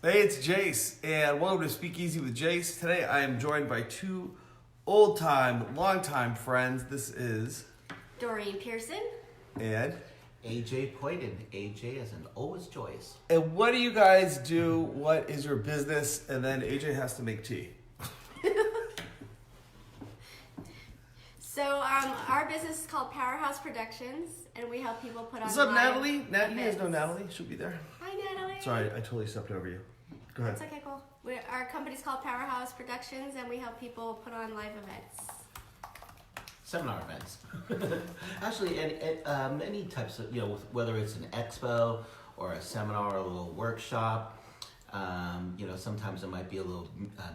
Hey, it's Jase, and welcome to Speakeasy with Jase. Today I am joined by two old-time, long-time friends. This is... Doreen Pearson. And... AJ Poyden. AJ as in always joyous. And what do you guys do? What is your business? And then AJ has to make tea. So our business is called Powerhouse Productions, and we help people put on. What's up, live Natalie? You guys events. know Natalie? She'll be there. Hi, Natalie. Sorry, I totally stepped over you. Go ahead. It's okay, cool. Our company's called Powerhouse Productions, and we help people put on live events. Seminar events. Actually, and many types of, whether it's an expo or a seminar or a little workshop. Sometimes it might be a little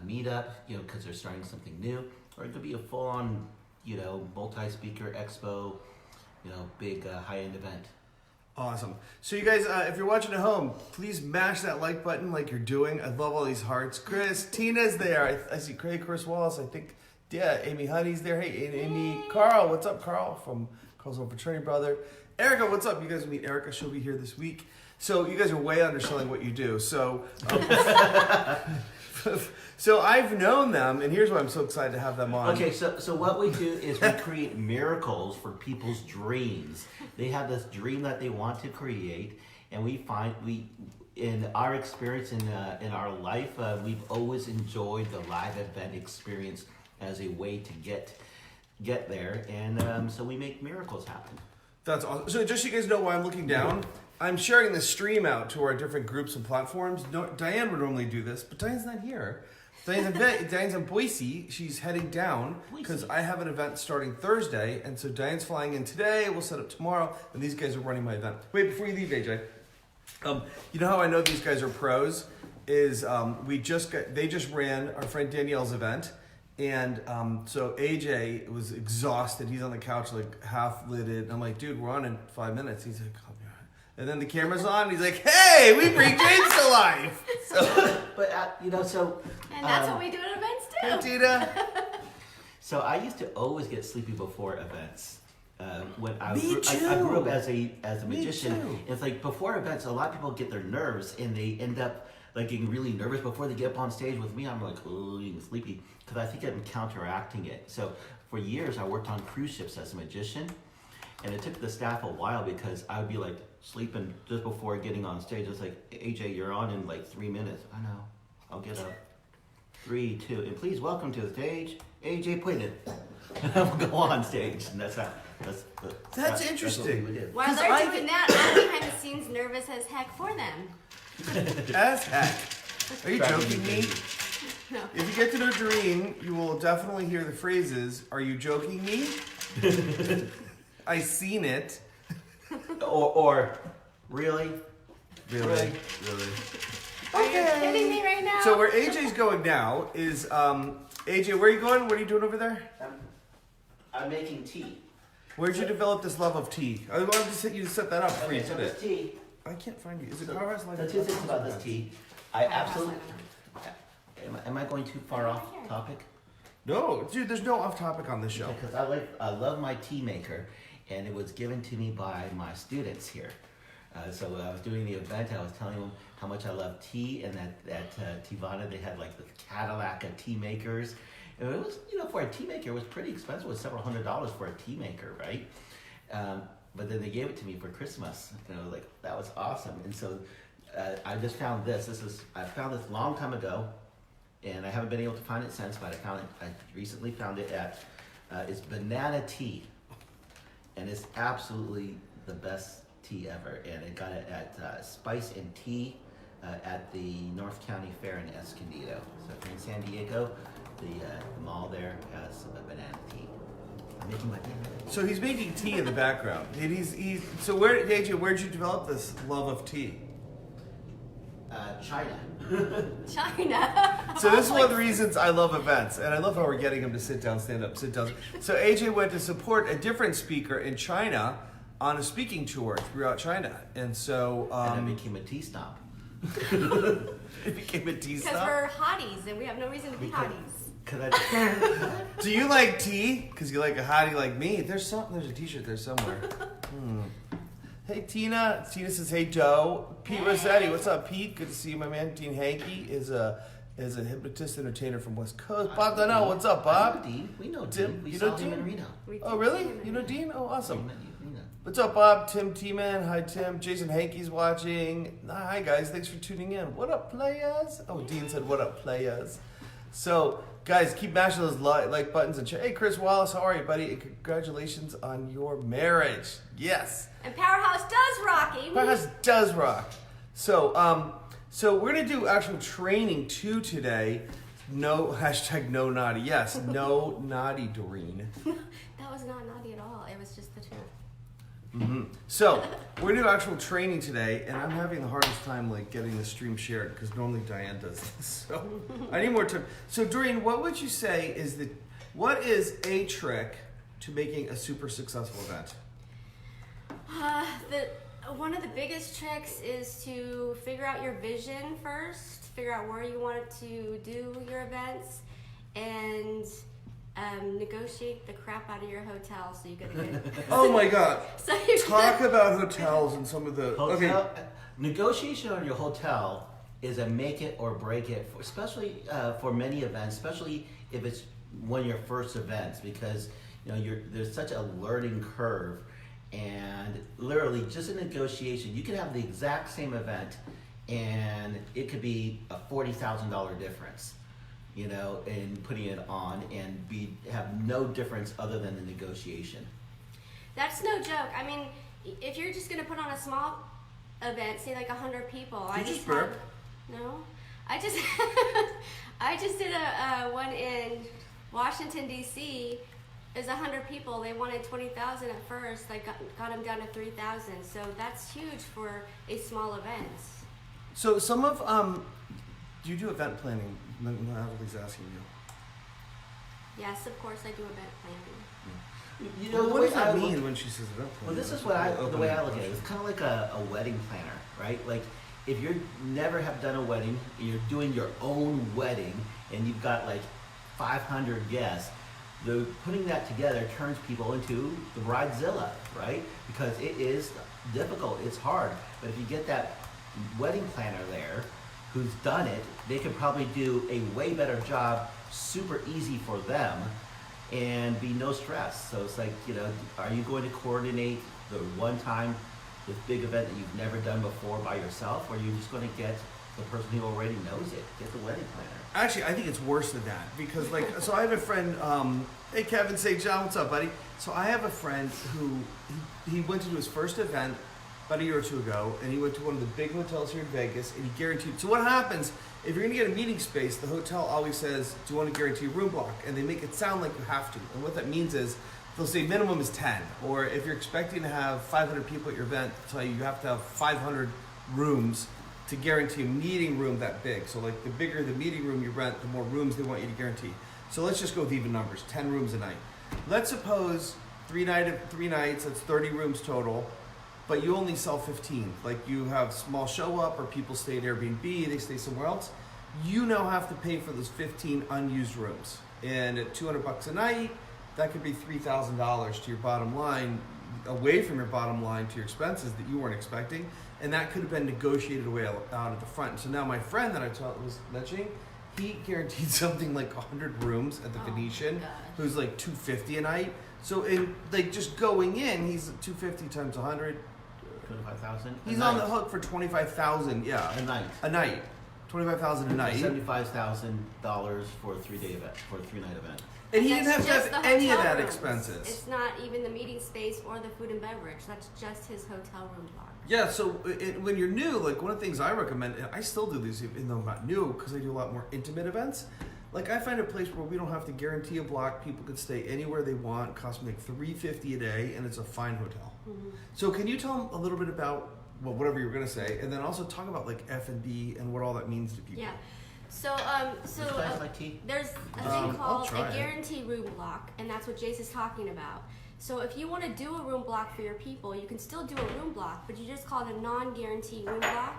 meetup, because they're starting something new. Or it could be a full-on, multi-speaker expo, big high-end event. Awesome. So you guys, if you're watching at home, please mash that like button like you're doing. I love all these hearts. Chris, Tina's there. I see Craig, Chris Wallace. I think, yeah, Amy Honey's there. Hey, Amy. Carl, what's up, Carl? From Carl's old fraternity brother. Erica, what's up? You guys will meet Erica. She'll be here this week. So you guys are way underselling what you do. So, so I've known them, and here's why I'm so excited to have them on. Okay, so what we do is we create miracles for people's dreams. They have this dream that they want to create, and in our experience in our life, we've always enjoyed the live event experience as a way to get there, and so we make miracles happen. That's awesome. So just so you guys know why I'm looking down, I'm sharing the stream out to our different groups and platforms. No, Diane would normally do this, but Diane's not here. Diane's in Boise. She's heading down because I have an event starting Thursday, and so Diane's flying in today. We'll set up tomorrow, and these guys are running my event. Wait, before you leave, AJ, you know how I know these guys are pros? Is they just ran our friend Danielle's event, and so AJ was exhausted. He's on the couch like half lidded, and I'm like, dude, we're on in 5 minutes. He's like, I'll be right. And then the camera's on, and he's like, hey, we bring James to life. So, And that's what we do at events too. hey, Tina. So I used to always get sleepy before events. When I Me too. I grew up as a magician. too. It's like before events, a lot of people get their nerves and they end up like getting really nervous before they get up on stage. With me, I'm like, oh, I'm sleepy, because I think I'm counteracting it. So for years, I worked on cruise ships as a magician, and it took the staff a while because I would be like sleeping just before getting on stage. It's like, AJ, you're on in like 3 minutes. I know. I'll get up. 3, 2, and please welcome to the stage, AJ Poyden. And I will go on stage, and that's interesting. That's what we would do. While they're doing that, I'm behind the scenes nervous as heck for them. As heck. Are you joking me? No. If you get to know Doreen, you will definitely hear the phrases, are you joking me? I seen it. Or really? Really? Are you kidding me right now? So where AJ's going now is, AJ, where are you going? What are you doing over there? I'm making tea. Where'd you develop this love of tea? I wanted you to set that up before you Okay, so did this it. tea. I can't find you. Is it So, Powerhouse Live? the two things about this tea. I absolutely. Am I going too far off topic? No, dude, there's no off topic on this show. Because I love my tea maker, and it was given to me by my students here. So when I was doing the event, I was telling them how much I love tea, and that Tivana, they had like the Cadillac of tea makers. And it was, for a tea maker, it was pretty expensive. It was several $100s for a tea maker, right? But then they gave it to me for Christmas, and I was like, that was awesome. And so I just found this. I found this a long time ago, and I haven't been able to find it since, but I recently found it at, it's banana tea. And it's absolutely the best tea ever. And I got it at Spice and Tea at the North County Fair in Escondido. So if you're in San Diego, the mall there has a banana tea. I'm making my tea. So he's making tea in the background. So where'd you develop this love of tea? China. China. So this is one of the reasons I love events, and I love how we're getting him to sit down, stand up, sit down. So AJ went to support a different speaker in China on a speaking tour throughout China, and so And I became a tea snob. it became a tea Because stop. we're hotties, and we have no reason to be hotties. Do you like tea? Because you like a hottie like me. There's a T-shirt there somewhere. Hey, Tina. Tina says, hey, Joe. Pete Rossetti, what's up, Pete? Good to see you, my man. Dean Hankey is a hypnotist entertainer from West Coast. Bob Donnell, what's up, Bob? I know Dean. We know Tim, Dean. We you saw know him Dean? in Reno. Oh, really? You know Dean? Oh, awesome. Reno. What's up, Bob? Tim T-Man. Hi, Tim. Jason Hankey's watching. Hi, guys. Thanks for tuning in. What up, players? Oh, Dean said, what up, players? So, guys, keep mashing those like buttons and hey, Chris Wallace, how are you, buddy? And congratulations on your marriage. Yes. And Powerhouse does rock, Amy. Powerhouse does rock. So, so we're gonna do actual training too today. No hashtag no naughty. Yes, no naughty, Doreen. That was not naughty at all. It was just the truth. Mm-hmm. So we're gonna do actual training today, and I'm having the hardest time like getting the stream shared because normally Diane does this. So I need more time. So Doreen, what would you say is what is a trick to making a super successful event? One of the biggest tricks is to figure out your vision first, figure out where you want to do your events, and negotiate the crap out of your hotel so you get a good. Oh my God! So you Talk about hotels and some of the Hotel, negotiation on your hotel is a make it or break it, especially for many events, especially if it's one of your first events, because there's such a learning curve, and literally just a negotiation, you can have the exact same event, and it could be a $40,000 difference, in putting it on, and have no difference other than the negotiation. That's no joke. I mean, if you're just gonna put on a small event, say like 100 people, Did you just burp? No, I just I just did a one in Washington D.C. Is 100 people. They wanted 20,000 at first. I got them down to 3,000. So that's huge for a small event. So some of do you do event planning? Natalie's asking you. Yes, of course I do event planning. Well, what does that mean when she says event planning? Well, this is the way I look at it. It's kind of like a wedding planner, right? Like if you never have done a wedding, you're doing your own wedding, and you've got like 500 guests. Putting that together turns people into the bridezilla, right? Because it is difficult, it's hard. But if you get that wedding planner there who's done it, they can probably do a way better job, super easy for them, and be no stress. So it's like, are you going to coordinate the one time, this big event that you've never done before by yourself, or are you just going to get the person who already knows it, get the wedding planner? Actually, I think it's worse than that because, so I have a friend. Hey, Kevin St. John, what's up, buddy? So I have a friend who he went to do his first event about a year or two ago, and he went to one of the big hotels here in Vegas, and he guaranteed. So what happens if you're going to get a meeting space? The hotel always says, "Do you want to guarantee a room block?" And they make it sound like you have to. And what that means is they'll say minimum is 10, or if you're expecting to have 500 people at your event, they'll tell you have to have 500 rooms to guarantee a meeting room that big. So like the bigger the meeting room you rent, the more rooms they want you to guarantee. So let's just go with even numbers, 10 rooms a night. Let's suppose three nights, that's 30 rooms total, but you only sell 15. Like you have small show up or people stay at Airbnb, they stay somewhere else. You now have to pay for those 15 unused rooms. And at $200 a night, that could be $3,000 to your bottom line, away from your bottom line to your expenses that you weren't expecting. And that could have been negotiated away out at the front. So now my friend that I was mentioning, he guaranteed something like 100 rooms at the Venetian, who's like $250 a night. So in like just going in, he's $250 times 100. 25,000. He's on the hook for 25,000. Yeah, a night. A night, 25,000 a night. $75,000 for a 3-day event, for a 3-night event. And he didn't have to Just have the any of hotel that rooms. expenses. It's not even the meeting space or the food and beverage. That's just his hotel room block. Yeah, so when you're new, like one of the things I recommend, and I still do these even though I'm not new, because I do a lot more intimate events. Like I find a place where we don't have to guarantee a block. People can stay anywhere they want. It costs me like $350 a day, and it's a fine hotel. Mm-hmm. So can you tell them a little bit about whatever you were gonna say, and then also talk about like F&B and what all that means to people? Yeah. So, Like tea? there's a thing called try a it. guarantee room block, and that's what Jase is talking about. So if you want to do a room block for your people, you can still do a room block, but you just call it a non-guarantee room block,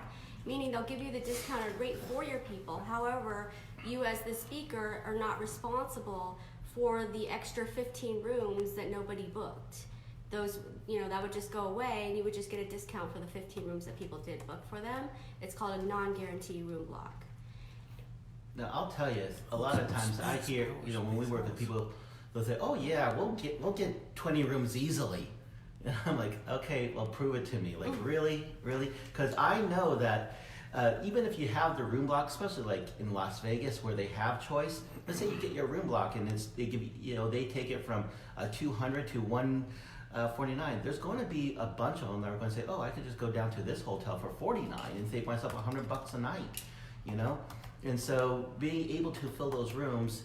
meaning they'll give you the discounted rate for your people. However, you as the speaker are not responsible for the extra 15 rooms that nobody booked. those, you know, that would just go away, and you would just get a discount for the 15 rooms that people did book for them. It's called a non-guarantee room block. Now I'll tell you, a lot of times I hear, you know, when we work with people, they'll say, "Oh yeah, we'll get 20 rooms easily." And I'm like, "Okay, well prove it to me." Like really? Because I know that even if you have the room block, especially like in Las Vegas where they have choice, let's say you get your room block and they give you, you know, they take it from 200 to 149. There's going to be a bunch of them that are going to say, "Oh, I could just go down to this hotel for 49 and save myself $100 a night," you know. And so being able to fill those rooms,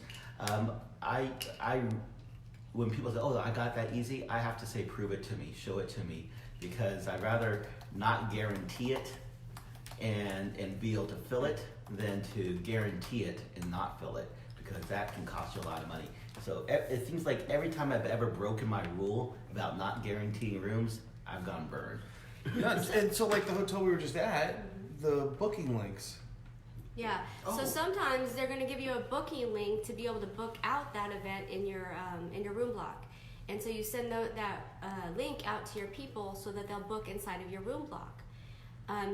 when people say, "Oh, I got that easy," I have to say, prove it to me, show it to me, because I'd rather not guarantee it and be able to fill it than to guarantee it and not fill it, because that can cost you a lot of money. So it seems like every time I've ever broken my rule about not guaranteeing rooms, I've gone burned. Yeah, and so like the hotel we were just at, the booking links. Yeah. So sometimes they're going to give you a booking link to be able to book out that event in your room block, and so you send that link out to your people so that they'll book inside of your room block.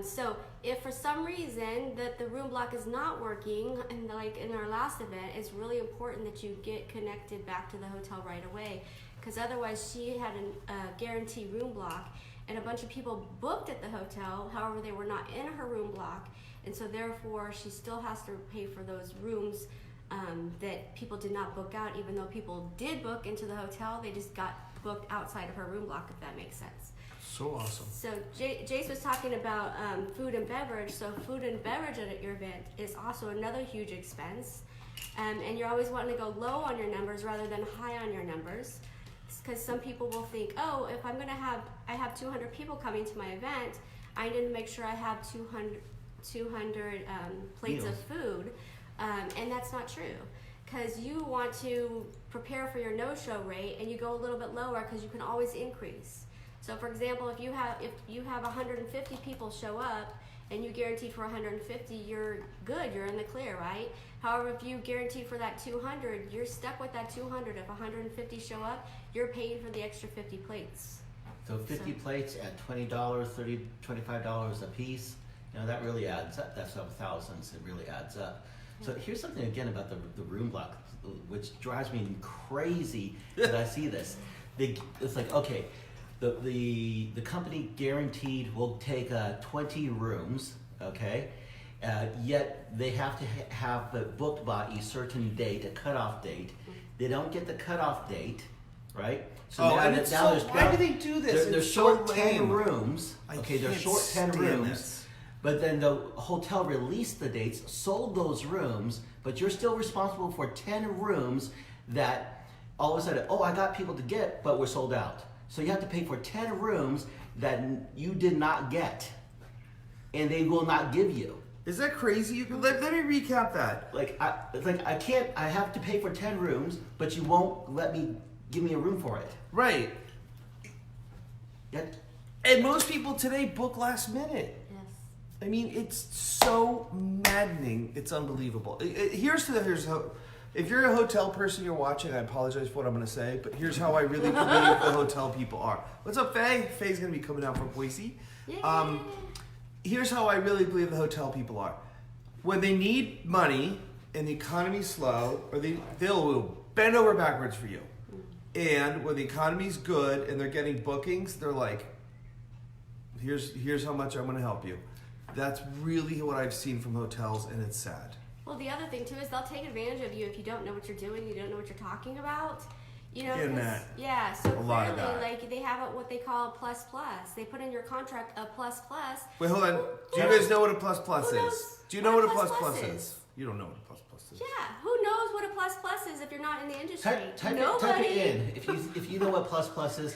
So if for some reason that the room block is not working, and like in our last event, it's really important that you get connected back to the hotel right away, because otherwise she had a guarantee room block, and a bunch of people booked at the hotel. However, they were not in her room block. And so therefore, she still has to pay for those rooms that people did not book out, even though people did book into the hotel. They just got booked outside of her room block, if that makes sense. So awesome. So Jase was talking about food and beverage. So food and beverage at your event is also another huge expense. And you're always wanting to go low on your numbers rather than high on your numbers. Because some people will think, "Oh, if I'm I have 200 people coming to my event, I need to make sure I have 200 plates Meals. of food," and that's not true, because you want to prepare for your no-show rate, and you go a little bit lower because you can always increase. So for example, if you have 150 people show up and you guarantee for 150, you're good, you're in the clear, right? However, if you guarantee for that 200, you're stuck with that 200. If 150 show up, you're paying for the extra 50 plates. So 50 plates at $20, $30, $25 a piece. You know, that really adds up. That's up thousands. It really adds up. So here's something again about the room block, which drives me crazy that I see this. It's like, okay, the company guaranteed will take 20 rooms, okay? Yet they have to have it booked by a certain date, a cutoff date. They don't get the cutoff date, right? So why do they do this? They're It's short so 10 lame. rooms. Okay, they're short 10 rooms. This. But then the hotel released the dates, sold those rooms, but you're still responsible for 10 rooms that all of a sudden, "Oh, I got people to get, but we're sold out." So you have to pay for 10 rooms that you did not get, and they will not give you. Is that crazy? Let me recap that. I have to pay for 10 rooms, but you won't give me a room for it. Right. Yet, And most people today book last minute. Yes. I mean, it's so maddening. It's unbelievable. Here's how. If you're a hotel person, you're watching. I apologize for what I'm going to say, but here's how I really believe the hotel people are. What's up, Faye? Faye's going to be coming out from Boise. Yay. Here's how I really believe the hotel people are. When they need money and the economy's slow, or they'll bend over backwards for you. And when the economy's good and they're getting bookings, they're like, here's how much I'm going to help you. That's really what I've seen from hotels, and it's sad. Well, the other thing too is they'll take advantage of you if you don't know what you're doing, you don't know what you're talking about. You know, Getting that. yeah. So A lot of clearly, that. like they have what they call a plus plus. They put in your contract a plus plus. Wait, hold on. Do you guys know what a plus plus Who knows is? Do you know what a plus plus is? You don't know what a plus plus is. Yeah, who knows what a plus plus is if you're not in the industry? type Nobody. it in. If you know what plus plus is,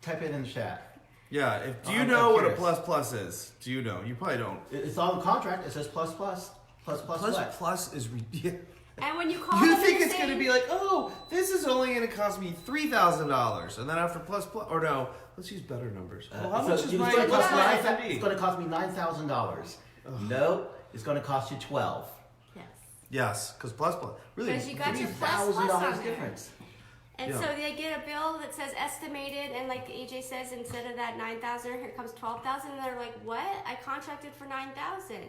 type it in the chat. Yeah. Do you I'm know what a curious. plus plus is? Do you know? You probably don't. It's on the contract. It says plus plus. Plus Plus what? plus is ridiculous. And when you call You them think and it's say- going to be like, oh, this is only going to cost me $3,000, and then after plus plus, or no, let's use better numbers. Well, how much is my it's plus cost plus it's going to cost me $9,000. No, it's going to cost you $12,000. Yes. Yes, because plus plus really Because you got your plus $3,000 plus on there. difference. And Yeah. so they get a bill that says estimated, and like AJ says, instead of that 9,000, here comes 12,000. And they're like, "What? I contracted for 9,000."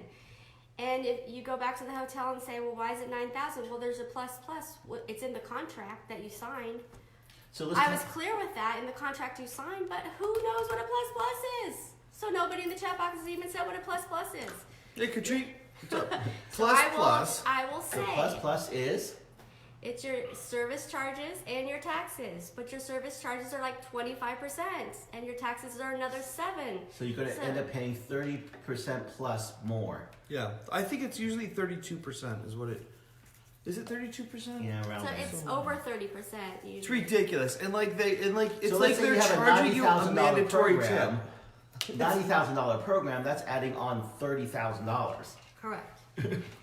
And if you go back to the hotel and say, "Well, why is it 9,000?" Well, there's a plus. It's in the contract that you signed. So I was clear with that in the contract you signed, but who knows what a plus is? So nobody in the chat box has even said what a plus is. Hey, Katrina. I will So say plus is. it's your service charges and your taxes, but your service charges are like 25%, and your taxes are another 7%. So you're going to end up paying 30% plus more. Yeah, I think it's usually 32% is what it. Is it 32%? Yeah, around So there. it's over 30% usually. It's ridiculous, and it's So like let's say they're you have a charging you a $90,000 mandatory tip. program. $90,000 program. That's adding on $30,000. Correct.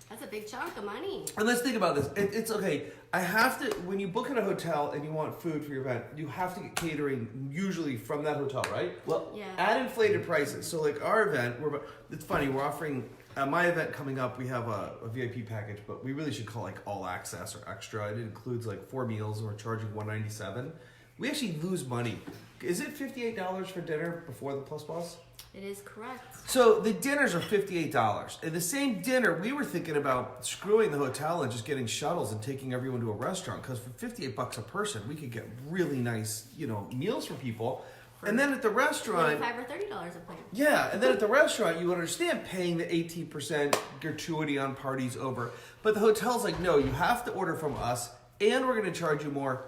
That's a big chunk of money. And let's think about this. It's okay. I have to, when you book in a hotel and you want food for your event, you have to get catering usually from that hotel, right? Well, Yeah. At inflated prices. So like our event, it's funny, we're offering, at my event coming up, we have a VIP package, but we really should call like all access or extra. It includes like 4 meals and we're charging $197. We actually lose money. Is it $58 for dinner before the plus plus? It is correct. So the dinners are $58. And the same dinner, we were thinking about screwing the hotel and just getting shuttles and taking everyone to a restaurant. Because for $58 a person, we could get really nice, meals for people. And then at the restaurant, $25 or $30 a plate. yeah, and then at the restaurant, you understand paying the 18% gratuity on parties over. But the hotel's like, no, you have to order from us, and we're going to charge you more,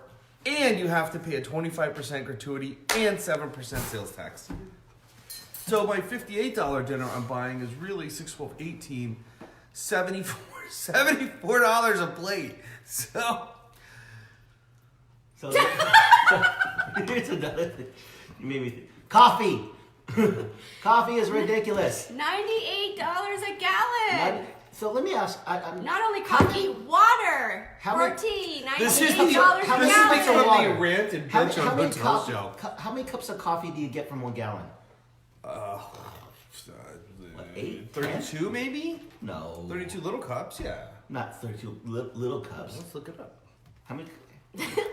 and you have to pay a 25% gratuity and 7% sales tax. So my $58 dinner I'm buying is really 6, 12, 18, $74 a plate. So here's another thing. You made me think. Coffee. Coffee is ridiculous. $98 a gallon. So let me ask. I'm Not only coffee, water How or many- tea. this $98 is per cups of gallon. water? the rant and how, bitch how on many hotel show. how many cups of coffee do you get from 1 gallon? 8? 32 maybe? No. 32 little cups, yeah. Not 32 little cups. Let's look it up. How many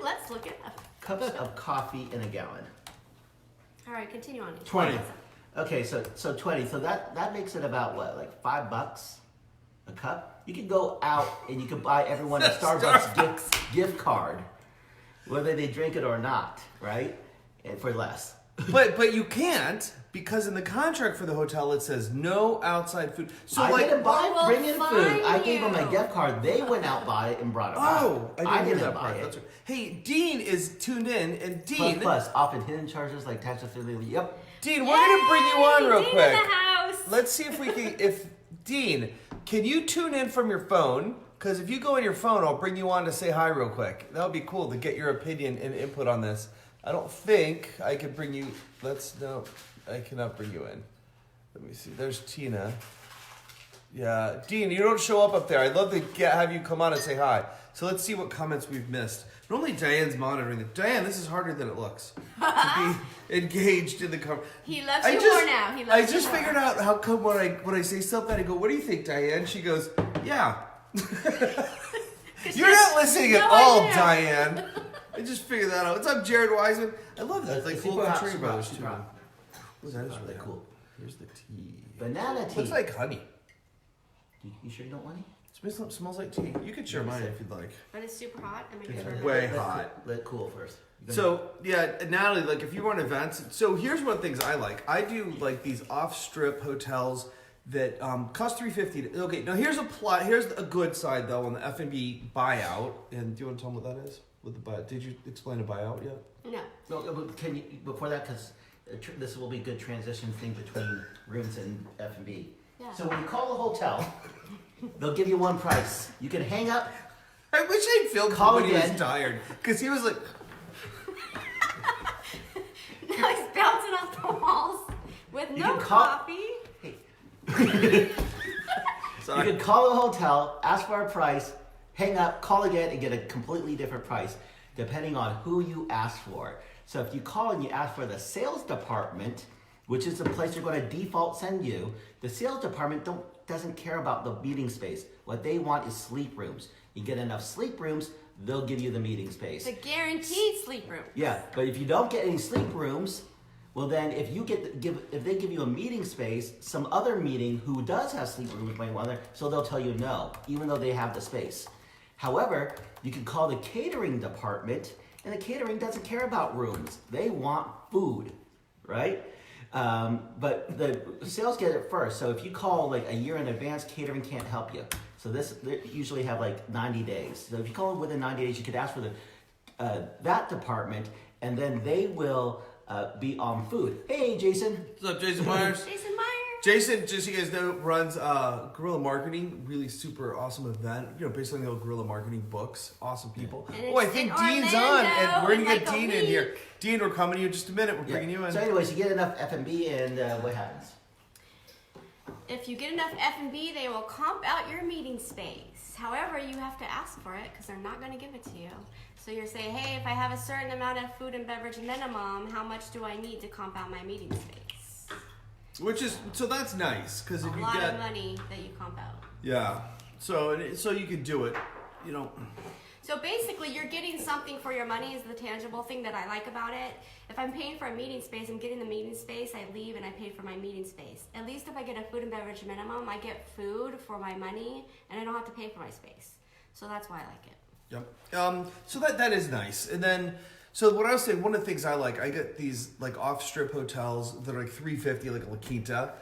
Let's look it up. cups of coffee in a gallon? All right, continue on. 20. Okay, so 20. So that makes it about what, like $5 a cup? You can go out and you can buy everyone a Starbucks gift card, whether they drink it or not, right? And for less. But you can't, because in the contract for the hotel it says no outside food. So I didn't bring in we'll food. I fine gave them a you. gift card. They went out, bought it, and brought it back. Oh, I didn't hear that buy part. it. That's right. Hey, Dean is tuned in, and Dean, Plus, often hidden charges like tax affiliate. Yep. Dean, we're gonna bring you on real Dean quick. in the house. Let's see if we can. Dean, can you tune in from your phone? Because if you go on your phone, I'll bring you on to say hi real quick. That would be cool to get your opinion and input on this. I don't think I can bring you. No, I cannot bring you in. Let me see. There's Tina. Yeah, Dean, you don't show up there. I'd love to have you come on and say hi. So let's see what comments we've missed. Normally Diane's monitoring it. Diane, this is harder than it looks. To be engaged in the conversation. He loves you more now. He loves I just you more. figured out how come when I say something, I go, "What do you think, Diane?" She goes, "Yeah." You're not listening at No all, idea. Diane. I just figured that out. What's up, Jared Wiseman? I love that. That's Like the cool Super Country Hot, Brothers Super too. Hot. Ooh, that is really Cool. cool. Here's the tea. Banana tea. Looks like honey. You sure you don't want any? Smells like tea. You could share mine if you'd like. But it's super hot. I make It's sure. way Let hot. Let it cool first. So yeah, Natalie, like if you run events, so here's one of the things I like. I do like these off-strip hotels that cost $350. Okay, now here's a good side though on the F&B buyout. And do you want to tell them what that is? With the buyout, did you explain a buyout yet? No. No, but can you before that? Because this will be a good transition thing between rooms and F&B. Yeah. So when you call a hotel, they'll give you one price. You can hang up. I wish I'd filmed Call when he was again. tired because he was like, Now he's bouncing off the walls with You no can call- coffee. "Sorry." You can call a hotel, ask for a price, hang up, call again, and get a completely different price depending on who you ask for. So if you call and you ask for the sales department, which is the place you're going to default send you, the sales department doesn't care about the meeting space. What they want is sleep rooms. you get enough sleep rooms, they'll give you the meeting space. It's a guaranteed sleep room. Yeah, but if you don't get any sleep rooms, well then if they give you a meeting space, some other meeting who does have sleep rooms might want there, so they'll tell you no, even though they have the space. However, you can call the catering department, and the catering doesn't care about rooms. They want food, right? But the sales get it first. So if you call like a year in advance, catering can't help you. So they usually have like 90 days. So if you call within 90 days, you could ask for that department, and then they will be on food. Hey, Jason. What's up, Jason Myers? Jason Myers. Jason, just so you guys know, runs Guerrilla Marketing, really super awesome event. Based on the old Guerrilla Marketing books. Awesome people. And I think Dean's on, and we're gonna get Dean in here. Dean, we're coming to you in just a minute. We're bringing you in. So anyways, you get enough F&B, and what happens? If you get enough F&B, they will comp out your meeting space. However, you have to ask for it because they're not going to give it to you. So you're saying, hey, if I have a certain amount of food and beverage minimum, how much do I need to comp out my meeting space? So that's nice because if A you lot get of money that you comp out. yeah, so you could do it, So basically, you're getting something for your money is the tangible thing that I like about it. If I'm paying for a meeting space, I'm getting the meeting space, I leave and I pay for my meeting space. At least if I get a food and beverage minimum, I get food for my money and I don't have to pay for my space. So that's why I like it. Yep. So that is nice. And then, so what I was saying, one of the things I get these like off-strip hotels that are like $350, like a La Quinta,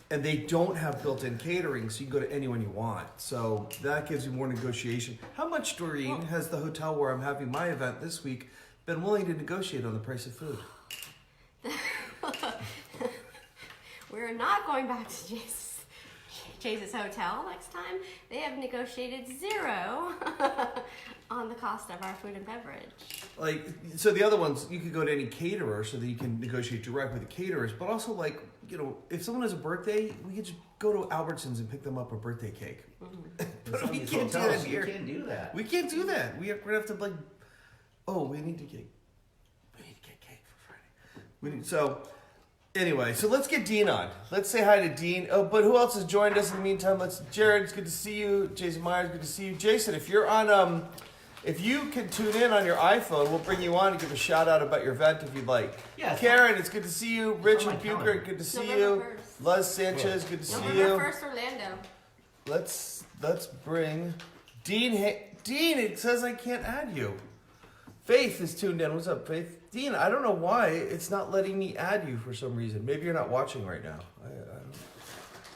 and they don't have built-in catering, so you can go to anyone you want. So that gives you more negotiation. How much, Doreen, has the hotel where I'm having my event this week been willing to negotiate on the price of food? We're not going back to Jase's hotel next time. They have negotiated 0 on the cost of our food and beverage. So the other ones, you could go to any caterer so that you can negotiate direct with the caterers, but also if someone has a birthday, we could just go to Albertsons and pick them up a birthday cake. Mm-hmm. But we can't do that here. You can't do that. We can't do that. We're gonna have to we need to get cake for Friday. Anyway, so let's get Dean on. Let's say hi to Dean. Oh, but who else has joined us in the meantime? Jared, it's good to see you. Jason Myers, good to see you. Jason, if you're on, if you can tune in on your iPhone, we'll bring you on and give a shout out about your event if you'd like. Yeah. Karen, it's good to see you. Richard calendar. Bucher, good to see November you. 1st. Luz Sanchez, good to see you. November 1st, Orlando. Let's bring Dean. Dean, it says I can't add you. Faith is tuned in. What's up, Faith? Dean, I don't know why it's not letting me add you for some reason. Maybe you're not watching right now. I don't.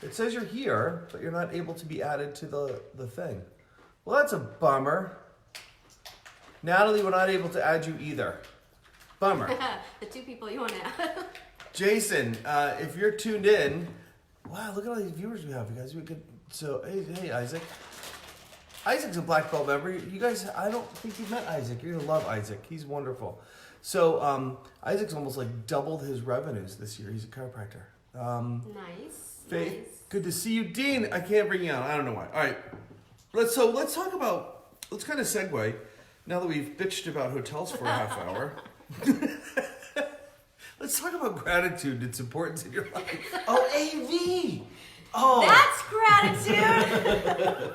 It says you're here, but you're not able to be added to the thing. Well, that's a bummer. Natalie, we're not able to add you either. Bummer. The 2 people you want to add. Jason, if you're tuned in, wow, look at all these viewers we have. You guys, we could. So, hey, Isaac. Isaac's a black belt member. You guys, I don't think you've met Isaac. You're gonna love Isaac. He's wonderful. So Isaac's almost doubled his revenues this year. He's a chiropractor. Nice. Faith, Nice. good to see you, Dean. I can't bring you on. I don't know why. All right, let's talk about. Let's kind of segue. Now that we've bitched about hotels for a half hour, let's talk about gratitude and its importance in your life. Oh, AV. Oh, That's gratitude.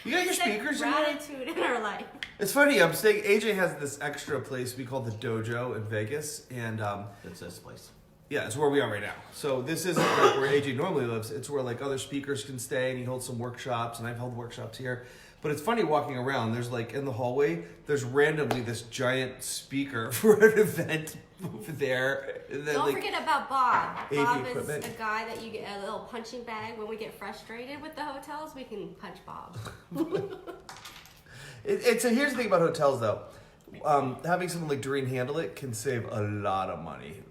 You got your speakers in there? Gratitude in our life. It's funny. I'm staying. AJ has this extra place we call the Dojo in Vegas, and it's this place. yeah, it's where we are right now. So this isn't like where AJ normally lives. It's where other speakers can stay, and he holds some workshops, and I've held workshops here. But it's funny walking around. There's in the hallway, there's randomly this giant speaker for an event over there. And then, Don't forget about Bob. AV Bob is equipment. a guy that you get a little punching bag. When we get frustrated with the hotels, we can punch Bob. Here's the thing about hotels, though. Having someone like Doreen handle it can save a lot of money.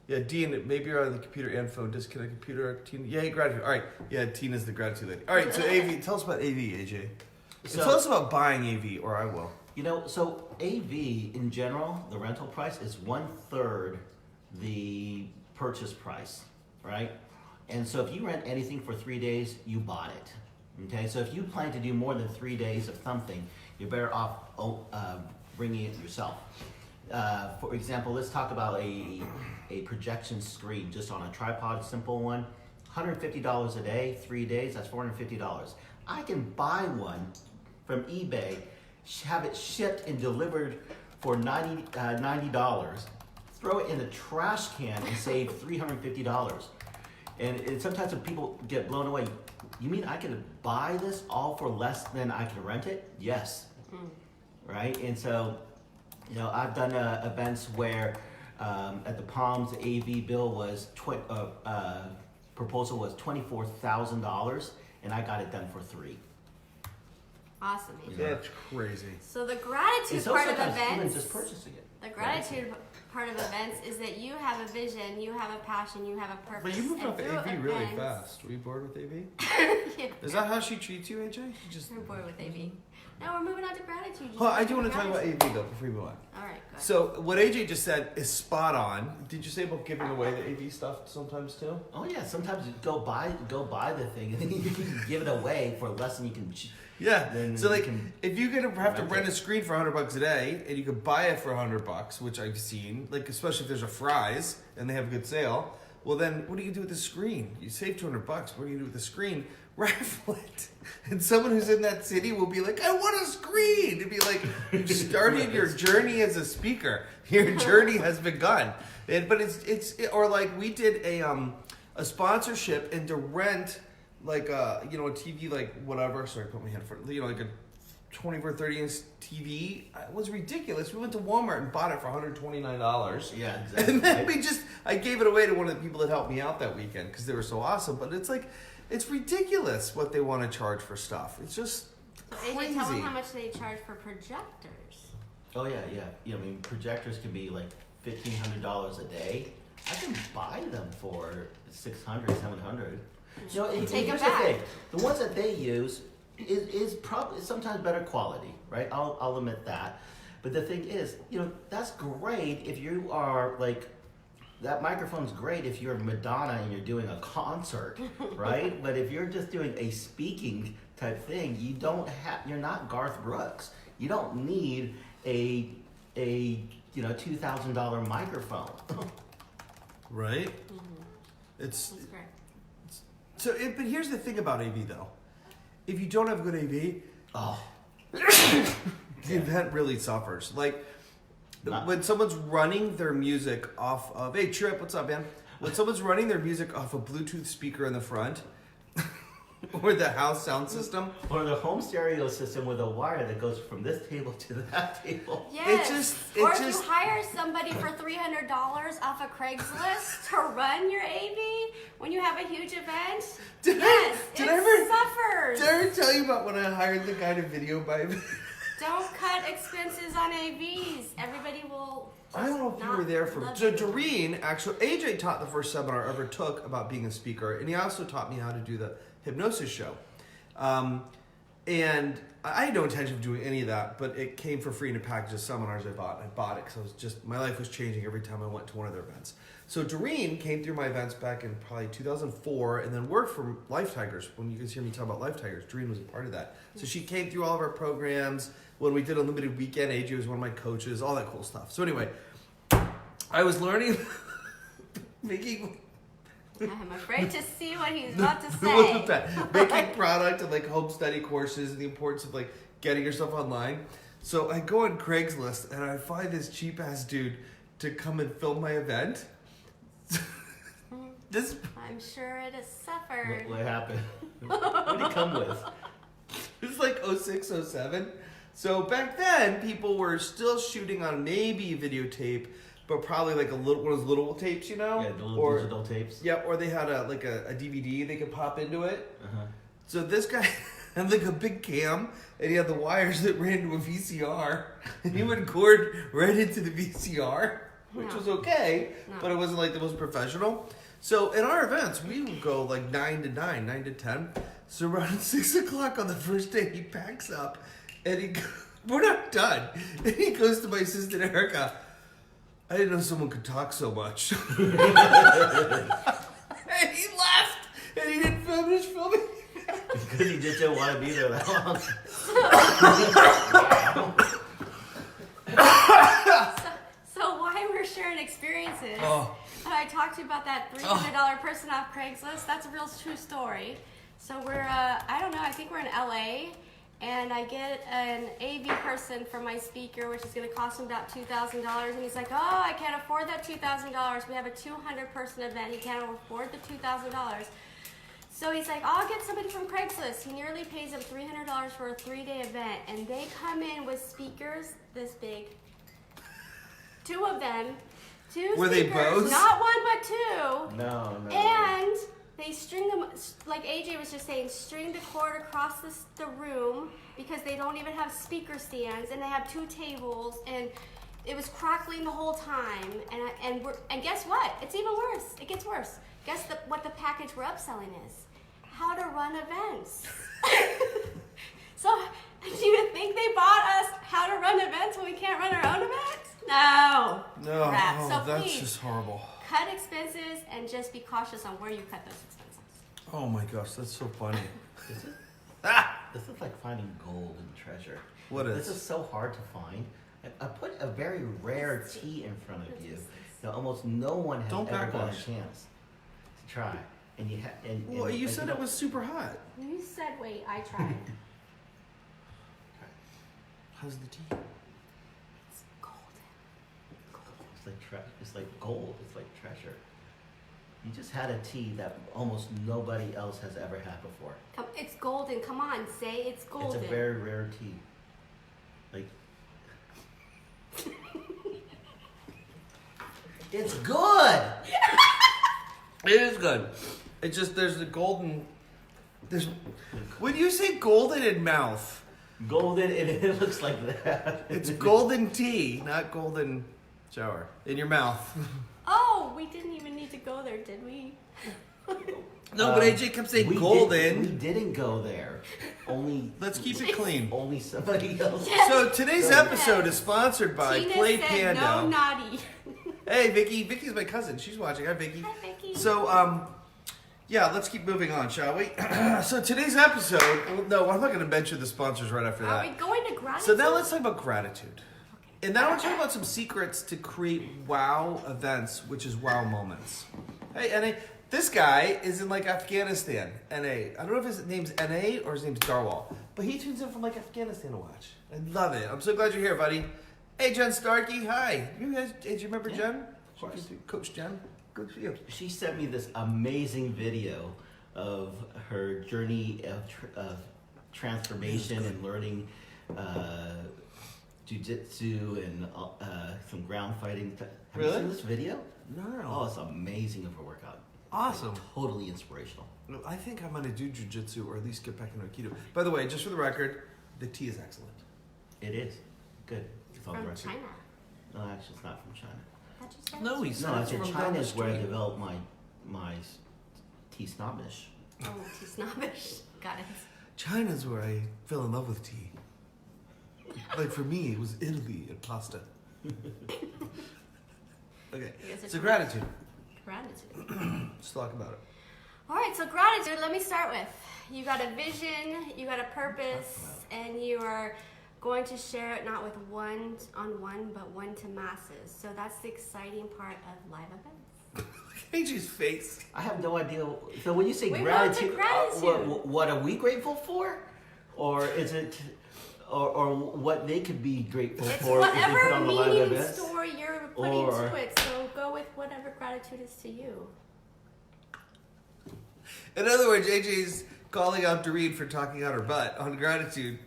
Yeah, Dean, maybe you're on the computer and phone. Disconnect computer. Tina, yeah, gratitude. All right. Yeah, Tina's the gratitude lady. All right, so AV, tell us about AV, AJ. So, tell us about buying AV, or I will. So AV in general, the rental price is 1/3 the purchase price, right? And so if you rent anything for 3 days, you bought it. Okay, so if you plan to do more than 3 days of something, you're better off bringing it yourself. For example, let's talk about a projection screen just on a tripod, simple one, $150 a day, 3 days, that's $450. I can buy one from eBay, have it shipped and delivered for $90, throw it in the trash can and save $350. And sometimes when people get blown away, you mean I can buy this all for less than I can rent it? Yes. Right? And so, I've done events where at the Palms, the AV bill was proposal was $24,000, and I got it done for $3,000. Awesome. That's crazy. So the gratitude part of Even events, just purchasing it. the gratitude part of events is that you have a vision, you have a passion, you have a purpose. But you moved and off through AV really events- fast. Were you bored with AV? Yeah. Is that how she treats you, AJ? She just. We're bored with AV. Now we're moving on to gratitude. Well, I do want to talk about AV though before we move on. All right, good. So what AJ just said is spot on. Did you say about giving away the AV stuff sometimes too? Oh yeah, sometimes you go buy the thing and then you can give it away for less than you can. Yeah. Then So you like, can if you could have to rent rent it. a screen for $100 a day, and you could buy it for $100, which I've seen, like especially if there's a Fry's and they have a good sale. Well, then what do you do with the screen? You save $200. What do you do with the screen? Raffle it, and someone who's in that city will be like, "I want a screen." It'd be like you started your journey as a speaker. Your journey has begun. But it's or like we did a sponsorship and to rent like a TV like whatever. Sorry, I put my hand for like a 24, 30-inch TV. It was ridiculous. We went to Walmart and bought it for $129. Yeah, exactly. And then I gave it away to one of the people that helped me out that weekend because they were so awesome. But it's like, it's ridiculous what they want to charge for stuff. It's just crazy. AJ, tell them how much they charge for projectors. Oh yeah. I mean, projectors can be like $1,500 a day. I can buy them for $600, $700. And Take 'em here's back. the thing: the ones that they use is probably sometimes better quality, right? I'll admit that. But the thing is, that's great if you are like. That microphone's great if you're Madonna and you're doing a concert, right? But if you're just doing a speaking type thing, you're not Garth Brooks. You don't need a $2,000 microphone. Right? That's great. But here's the thing about AV though. If you don't have good AV, the event really suffers. Like when someone's running their music off of, hey Trip, what's up, man? When someone's running their music off a Bluetooth speaker in the front, or the house sound system, Or the home stereo system with a wire that goes from this table to that table. Yes. If you hire somebody for $300 off of Craigslist to run your AV when you have a huge event, Did I suffers. Did I ever tell you about when I hired the guy to video my? Don't cut expenses on AVs. Everybody will. I don't know if you were there for. So Doreen, actually, AJ taught the first seminar I ever took about being a speaker, and he also taught me how to do the hypnosis show. And I had no intention of doing any of that, but it came for free in a package of seminars I bought. I bought it because my life was changing every time I went to one of their events. So Doreen came through my events back in probably 2004 and then worked for Life Tigers. When you guys hear me talk about Life Tigers, Doreen was a part of that. So she came through all of our programs. When we did Unlimited Weekend, AJ was one of my coaches, all that cool stuff. So anyway, I was learning making... I'm afraid to see what he's about to What's say. that? Making product and like home study courses and the importance of like getting yourself online. So I go on Craigslist and I find this cheap ass dude to come and film my event. I'm sure it has suffered. What happened? What did he come with? It's like 06, 07. So back then, people were still shooting on maybe videotape, but probably like one of those little tapes, Yeah, the little digital tapes. Yeah, or they had a DVD they could pop into it. Uh-huh. So this guy had like a big cam, and he had the wires that ran to a VCR, and he would cord right into the VCR, which was okay, but it wasn't like the most professional. So in our events, we would go like 9 to 9, 9 to 10. So around 6 o'clock on the first day, he packs up, and we're not done. And he goes to my assistant Erica. I didn't know someone could talk so much. And he left, and he didn't finish filming. Because he just didn't want to be there that long. So why we're sharing experiences I talked to you about that $300 person off Craigslist. That's a real true story. So we're, I don't know, I think we're in LA, and I get an AV person for my speaker, which is going to cost him about $2,000. And he's like, oh, I can't afford that $2,000. We have a 200-person event. He can't afford the $2,000. So he's like, I'll get somebody from Craigslist. He nearly pays him $300 for a 3-day event. And they come in with speakers this big. 2 of them. 2 Were speakers. they Bose? Not 1, but 2. No. And they string them, like AJ was just saying, string the cord across the room because they don't even have speaker stands. And they have 2 tables. And it was crackling the whole time. And guess what? It's even worse. It gets worse. Guess what the package we're upselling is? How to run events. So, do you think they bought us how to run events when we can't run our own events? No. No, Crap. oh, So that's please, just horrible. cut expenses and just be cautious on where you cut those expenses. Oh my gosh, that's so funny. This is, Ah! this is like finding gold and treasure. What is? This is so hard to find. I put a very rare tea in front of you. Now, almost no one has Don't ever gotten a backlash. chance to try. And you Well, you said it was super hot. You said, wait, I tried. How's the tea? It's golden. It's like gold. It's like treasure. You just had a tea that almost nobody else has ever had before. It's golden. Come on, say it's golden. It's a very rare tea. Like, it's good. It is good. It's just there's the golden. There's when you say golden in mouth, Golden, and it looks like that. it's golden tea, not golden shower in your mouth. Oh, we didn't even need to go there, did we? No, but AJ kept saying we golden. didn't go there. Only Let's keep it clean. only somebody else. So today's episode is sponsored by Tina Play said Panda. no naughty. Hey, Vicky. Vicky's my cousin. She's watching. Hi, Vicky. Hi, Vicky. So, yeah, let's keep moving on, shall we? So today's episode. No, I'm not going to mention the sponsors right after Are that. we going to gratitude? So now let's talk about gratitude. And now we're talking about some secrets to create wow events, which is wow moments. Hey, NA, this guy is in like Afghanistan, NA. I don't know if his name's NA or his name's Darwal, but he tunes in from like Afghanistan to watch. I love it. I'm so glad you're here, buddy. Hey, Jen Starkey. Hi. You guys, hey, do you remember Jen? Of course. Coach Jen. Good for you. She sent me this amazing video of her journey of transformation and learning jiu-jitsu and some ground fighting. Have you Really? seen this video? No. Oh, it's amazing of a workout. Awesome. Like, totally inspirational. No, I think I'm gonna do jujitsu or at least get back into Aikido. By the way, just for the record, the tea is excellent. It is. Good. It's on the From record. China. No, actually, it's not from China. That you said? No, he's No, not it's in from China down the is where I street. developed my tea snobbish. Oh, too snobbish. Got it. China's where I fell in love with tea. Like for me, it was Italy and pasta. Okay, You guys are so gratitude. Gratitude. Let's talk about it. All right, so gratitude, let me start with. You got a vision, you got a purpose, and you are going to share it not with one-on-one, but one to masses. So that's the exciting part of live events. AJ's face. I have no idea. So when you say We want gratitude, the gratitude. what are we grateful for, or is it, or what they could be grateful It's for if they put whatever on the live meaning events? story you're putting Or- to it. So go with whatever gratitude is to you. In other words, AJ's calling out Doreen for talking out her butt on gratitude.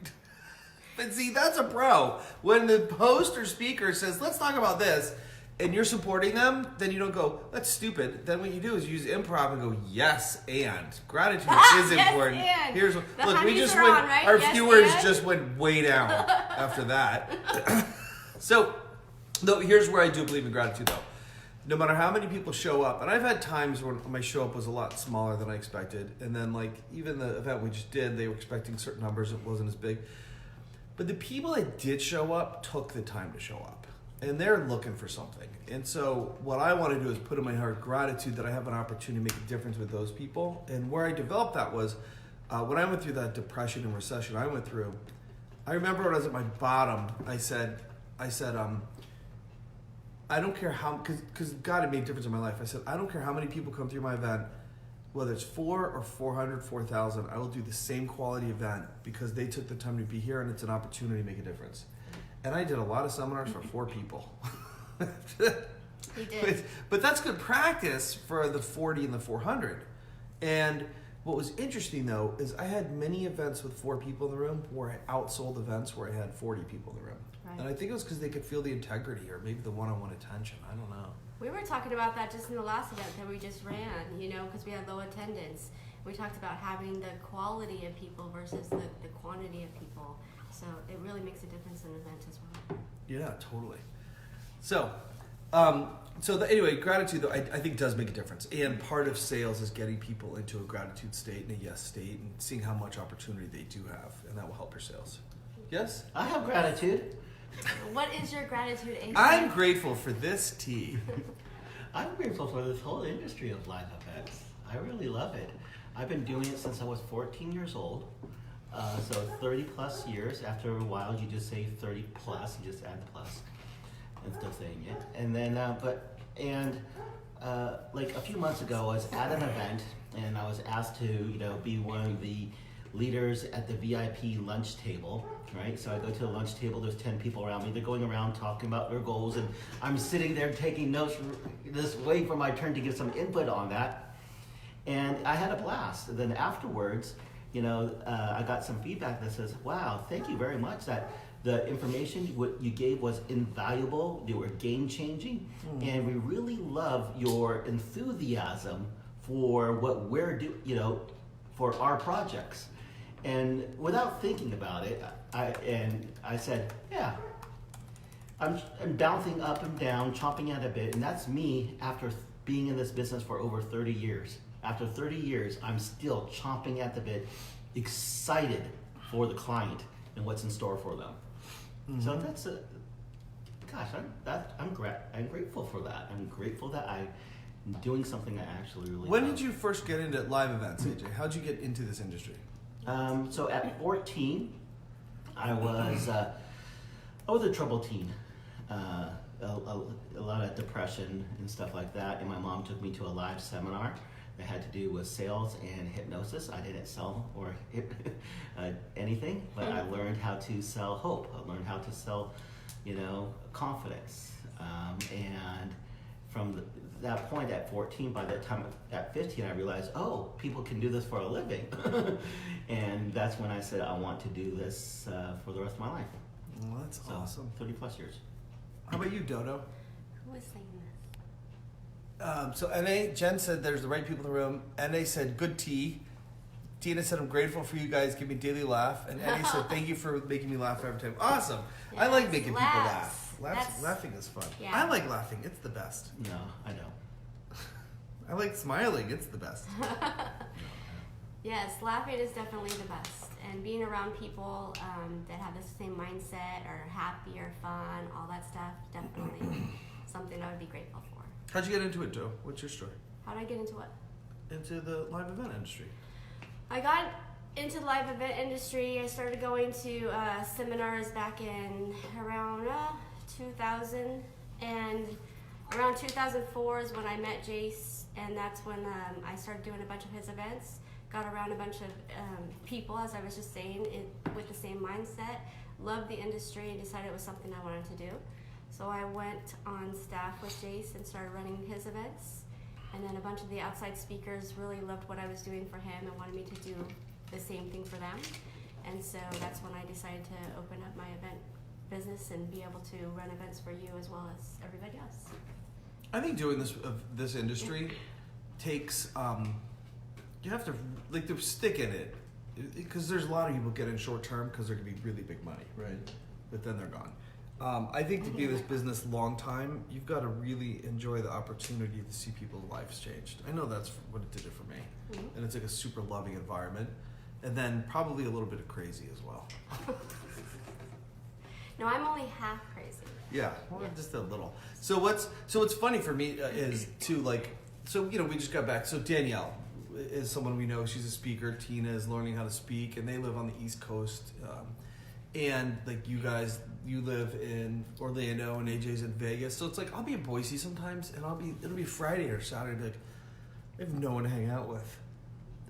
But see, that's a pro. When the host or speaker says, let's talk about this, and you're supporting them, then you don't go, that's stupid. Then what you do is use improv and go, yes, and. Gratitude is Yes, important. and. Here's The look, we honeys just are went, on, right? our Yes, viewers and. just went way down after that. So, no, here's where I do believe in gratitude, though. No matter how many people show up, and I've had times when my show up was a lot smaller than I expected, and then like even the event we just did, they were expecting certain numbers, it wasn't as big. But the people that did show up took the time to show up, and they're looking for something. And so what I want to do is put in my heart gratitude that I have an opportunity to make a difference with those people. And where I developed that was when I went through that depression and recession I went through. I remember when I was at my bottom, I said, I don't care how, because God, it made a difference in my life. I said, I don't care how many people come through my event, whether it's 4 or 400, 4,000, I will do the same quality event because they took the time to be here and it's an opportunity to make a difference. And I did a lot of seminars for 4 people. You did. But that's good practice for the 40 and the 400. And what was interesting though is I had many events with 4 people in the room where I outsold events where I had 40 people in the room. Right. And I think it was because they could feel the integrity or maybe the one-on-one attention. I don't know. We were talking about that just in the last event that we just ran, because we had low attendance. We talked about having the quality of people versus the quantity of people. So it really makes a difference in an event as well. Yeah, totally. So, anyway, gratitude though I think does make a difference. And part of sales is getting people into a gratitude state and a yes state and seeing how much opportunity they do have, and that will help your sales. Yes? I have gratitude. What is your gratitude, Asa? I'm grateful for this tea. I'm grateful for this whole industry of live events. I really love it. I've been doing it since I was 14 years old. So 30 plus years. After a while, you just say 30 plus. You just add plus instead of saying it. And then, like a few months ago, I was at an event and I was asked to, be one of the leaders at the VIP lunch table, right? So I go to the lunch table, there's 10 people around me, they're going around talking about their goals, and I'm sitting there taking notes, just waiting for my turn to give some input on that. And I had a blast. And then afterwards, I got some feedback that says, wow, thank you very much. That the information what you gave was invaluable, they were game-changing, and we really love your enthusiasm for what we're doing, for our projects. And without thinking about it, I said, yeah, I'm bouncing up and down, chomping at a bit, and that's me after being in this business for over 30 years. After 30 years, I'm still chomping at the bit, excited for the client and what's in store for them. Mm-hmm. So that's I'm grateful for that. I'm grateful that I'm doing something I actually really When love. did you first get into live events, AJ? How'd you get into this industry? So at 14, I was a troubled teen. A lot of depression and stuff like that. And my mom took me to a live seminar that had to do with sales and hypnosis. I didn't sell or anything, but I learned how to sell hope. I learned how to sell, confidence. And from that point at 14, by that time at 15, I realized, oh, people can do this for a living. And that's when I said, I want to do this for the rest of my life. Well, that's awesome. 30 plus years. How about you, Dodo? Who was saying this? So NA, Jen said there's the right people in the room. NA said good tea. Tina said I'm grateful for you guys, give me a daily laugh. And NA said thank you for making me laugh every time. Awesome. Yes, I like making people laughs. laugh. Laughing is fun. Yeah. I like laughing. It's the best. No, I don't. I like smiling. It's the best. Yes, laughing is definitely the best. And being around people that have the same mindset, are happy or fun, all that stuff, definitely something I would be grateful for. How'd you get into it, Joe? What's your story? How did I get into what? Into the live event industry. I got into the live event industry. I started going to seminars back in around 2000, and around 2004 is when I met Jase, and that's when I started doing a bunch of his events. Got around a bunch of people, as I was just saying, with the same mindset. Loved the industry and decided it was something I wanted to do. So I went on staff with Jase and started running his events. And then a bunch of the outside speakers really loved what I was doing for him and wanted me to do the same thing for them. And so that's when I decided to open up my event business and be able to run events for you as well as everybody else. I think doing this industry takes you have to to stick in it, because there's a lot of people get in short term because they're gonna be really big money, right? But then they're gone. I think to be in this business long time, you've got to really enjoy the opportunity to see people's lives changed. I know that's what it did it for me, and it's like a super loving environment, and then probably a little bit of crazy as well. No, I'm only half crazy. Yeah, well, just a little. So what's funny for me is to we just got back. So Danielle is someone we know. She's a speaker. Tina is learning how to speak, and they live on the East Coast. and like you guys, you live in Orlando and AJ's in Vegas, so it's like I'll be in Boise sometimes, and it'll be Friday or Saturday, like I have no one to hang out with,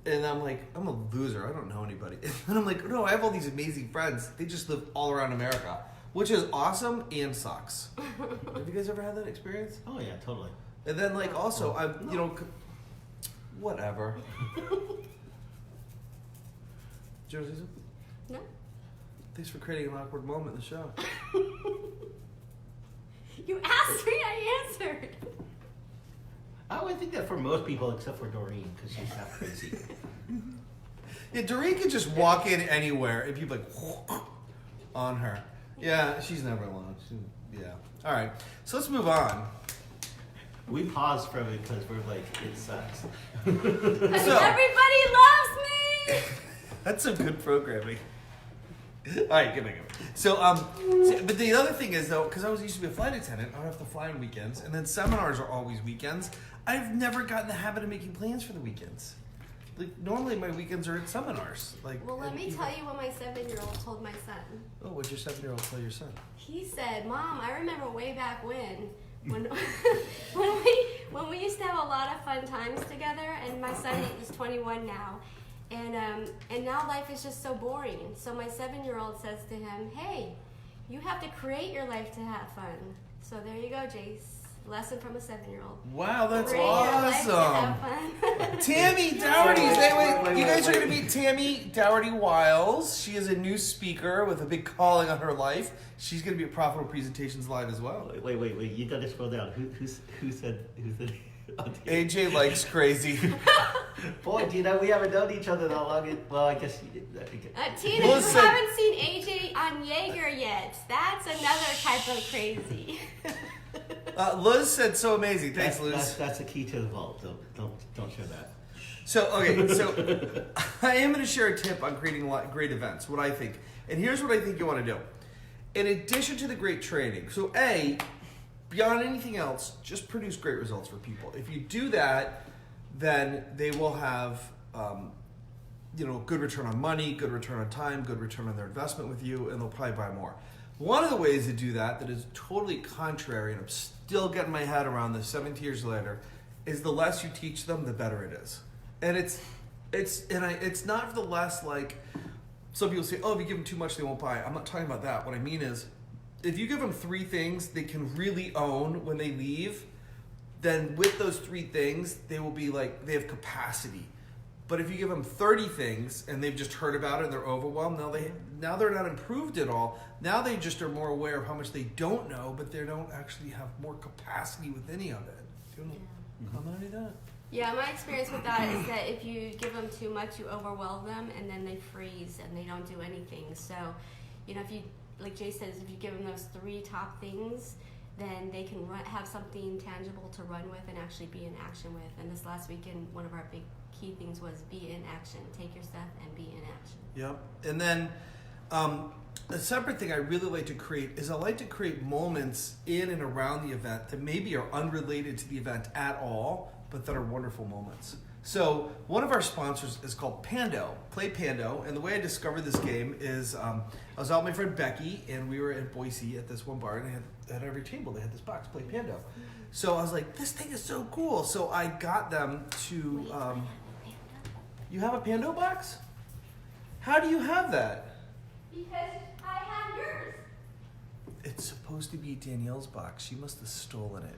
and I'm like, I'm a loser, I don't know anybody, and I'm like, no, I have all these amazing friends, they just live all around America, which is awesome and sucks. Have you guys ever had that experience? Oh yeah, totally. And then like also I'm whatever. Josie, No. thanks for creating an awkward moment in the show. You asked me, I answered. I would think that for most people, except for Doreen, because she's not crazy. Yeah, Doreen could just walk in anywhere and people like on her. Yeah, she's never alone. Yeah. All right, so let's move on. We paused from it because we're like, it sucks. Because So- everybody loves me. That's some good programming. All right, give me. So, but the other thing is though, because I used to be a flight attendant, I would have to fly on weekends, and then seminars are always weekends. I've never gotten the habit of making plans for the weekends. Like normally, my weekends are at seminars. Like, Well, let and me even- when my 7-year-old told my son. Oh, what'd your 7-year-old tell your son? He said, "Mom, I remember way back when when we used to have a lot of fun times together, and my son is 21 now, and now life is just so boring." So my 7-year-old says to him, "Hey, you have to create your life to have fun." So there you go, Jase. Lesson from a 7-year-old. Wow, that's Create your life to awesome. have fun. Tammy Dougherty. Wait, You guys are wait. going to meet Tammy Dougherty Wiles. She is a new speaker with a big calling on her life. She's going to be at Profitable Presentations Live as well. Wait. You gotta scroll down. Who said? AJ likes crazy. Boy, Tina, we haven't known each other that long. Well, I guess. Tina, Listen. you haven't seen AJ on Jaeger yet. That's another type of crazy. Liz said so amazing. Thanks, Liz. That's the key to the vault. Don't share that. So, okay, so I am going to share a tip on creating great events, what I think. And here's what I think you want to do. In addition to the great training, so A, beyond anything else, just produce great results for people. If you do that, then they will have, good return on money, good return on time, good return on their investment with you, and they'll probably buy more. One of the ways to do that is totally contrary, and I'm still getting my head around this 17 years later, is the less you teach them, the better it is. And it's not the less like some people say, oh, if you give them too much, they won't buy. I'm not talking about that. What I mean is, if you give them 3 things they can really own when they leave, then with those 3 things, they will be like, they have capacity. But if you give them 30 things and they've just heard about it and they're overwhelmed, now they're not improved at all. Now they just are more aware of how much they don't know, but they don't actually have more capacity with any of it. Do you want to comment on any of that? Yeah, my experience with that is that if you give them too much, you overwhelm them, and then they freeze and they don't do anything. So, if you, like Jay says, if you give them those 3 top things, then they can have something tangible to run with and actually be in action with. And this last weekend, one of our big key things was be in action. Take your stuff and be in action. Yep. And then a separate thing I really like to create is I like to create moments in and around the event that maybe are unrelated to the event at all, but that are wonderful moments. So one of our sponsors is called Pando, Play Pando, and the way I discovered this game is I was out with my friend Becky, and we were in Boise at this one bar, and they had at every table they had this box, Play Pando. So I was like, this thing is so cool. So I got them to. You have a Pando box? How do you have that? Because I have yours. It's supposed to be Danielle's box. She must have stolen it.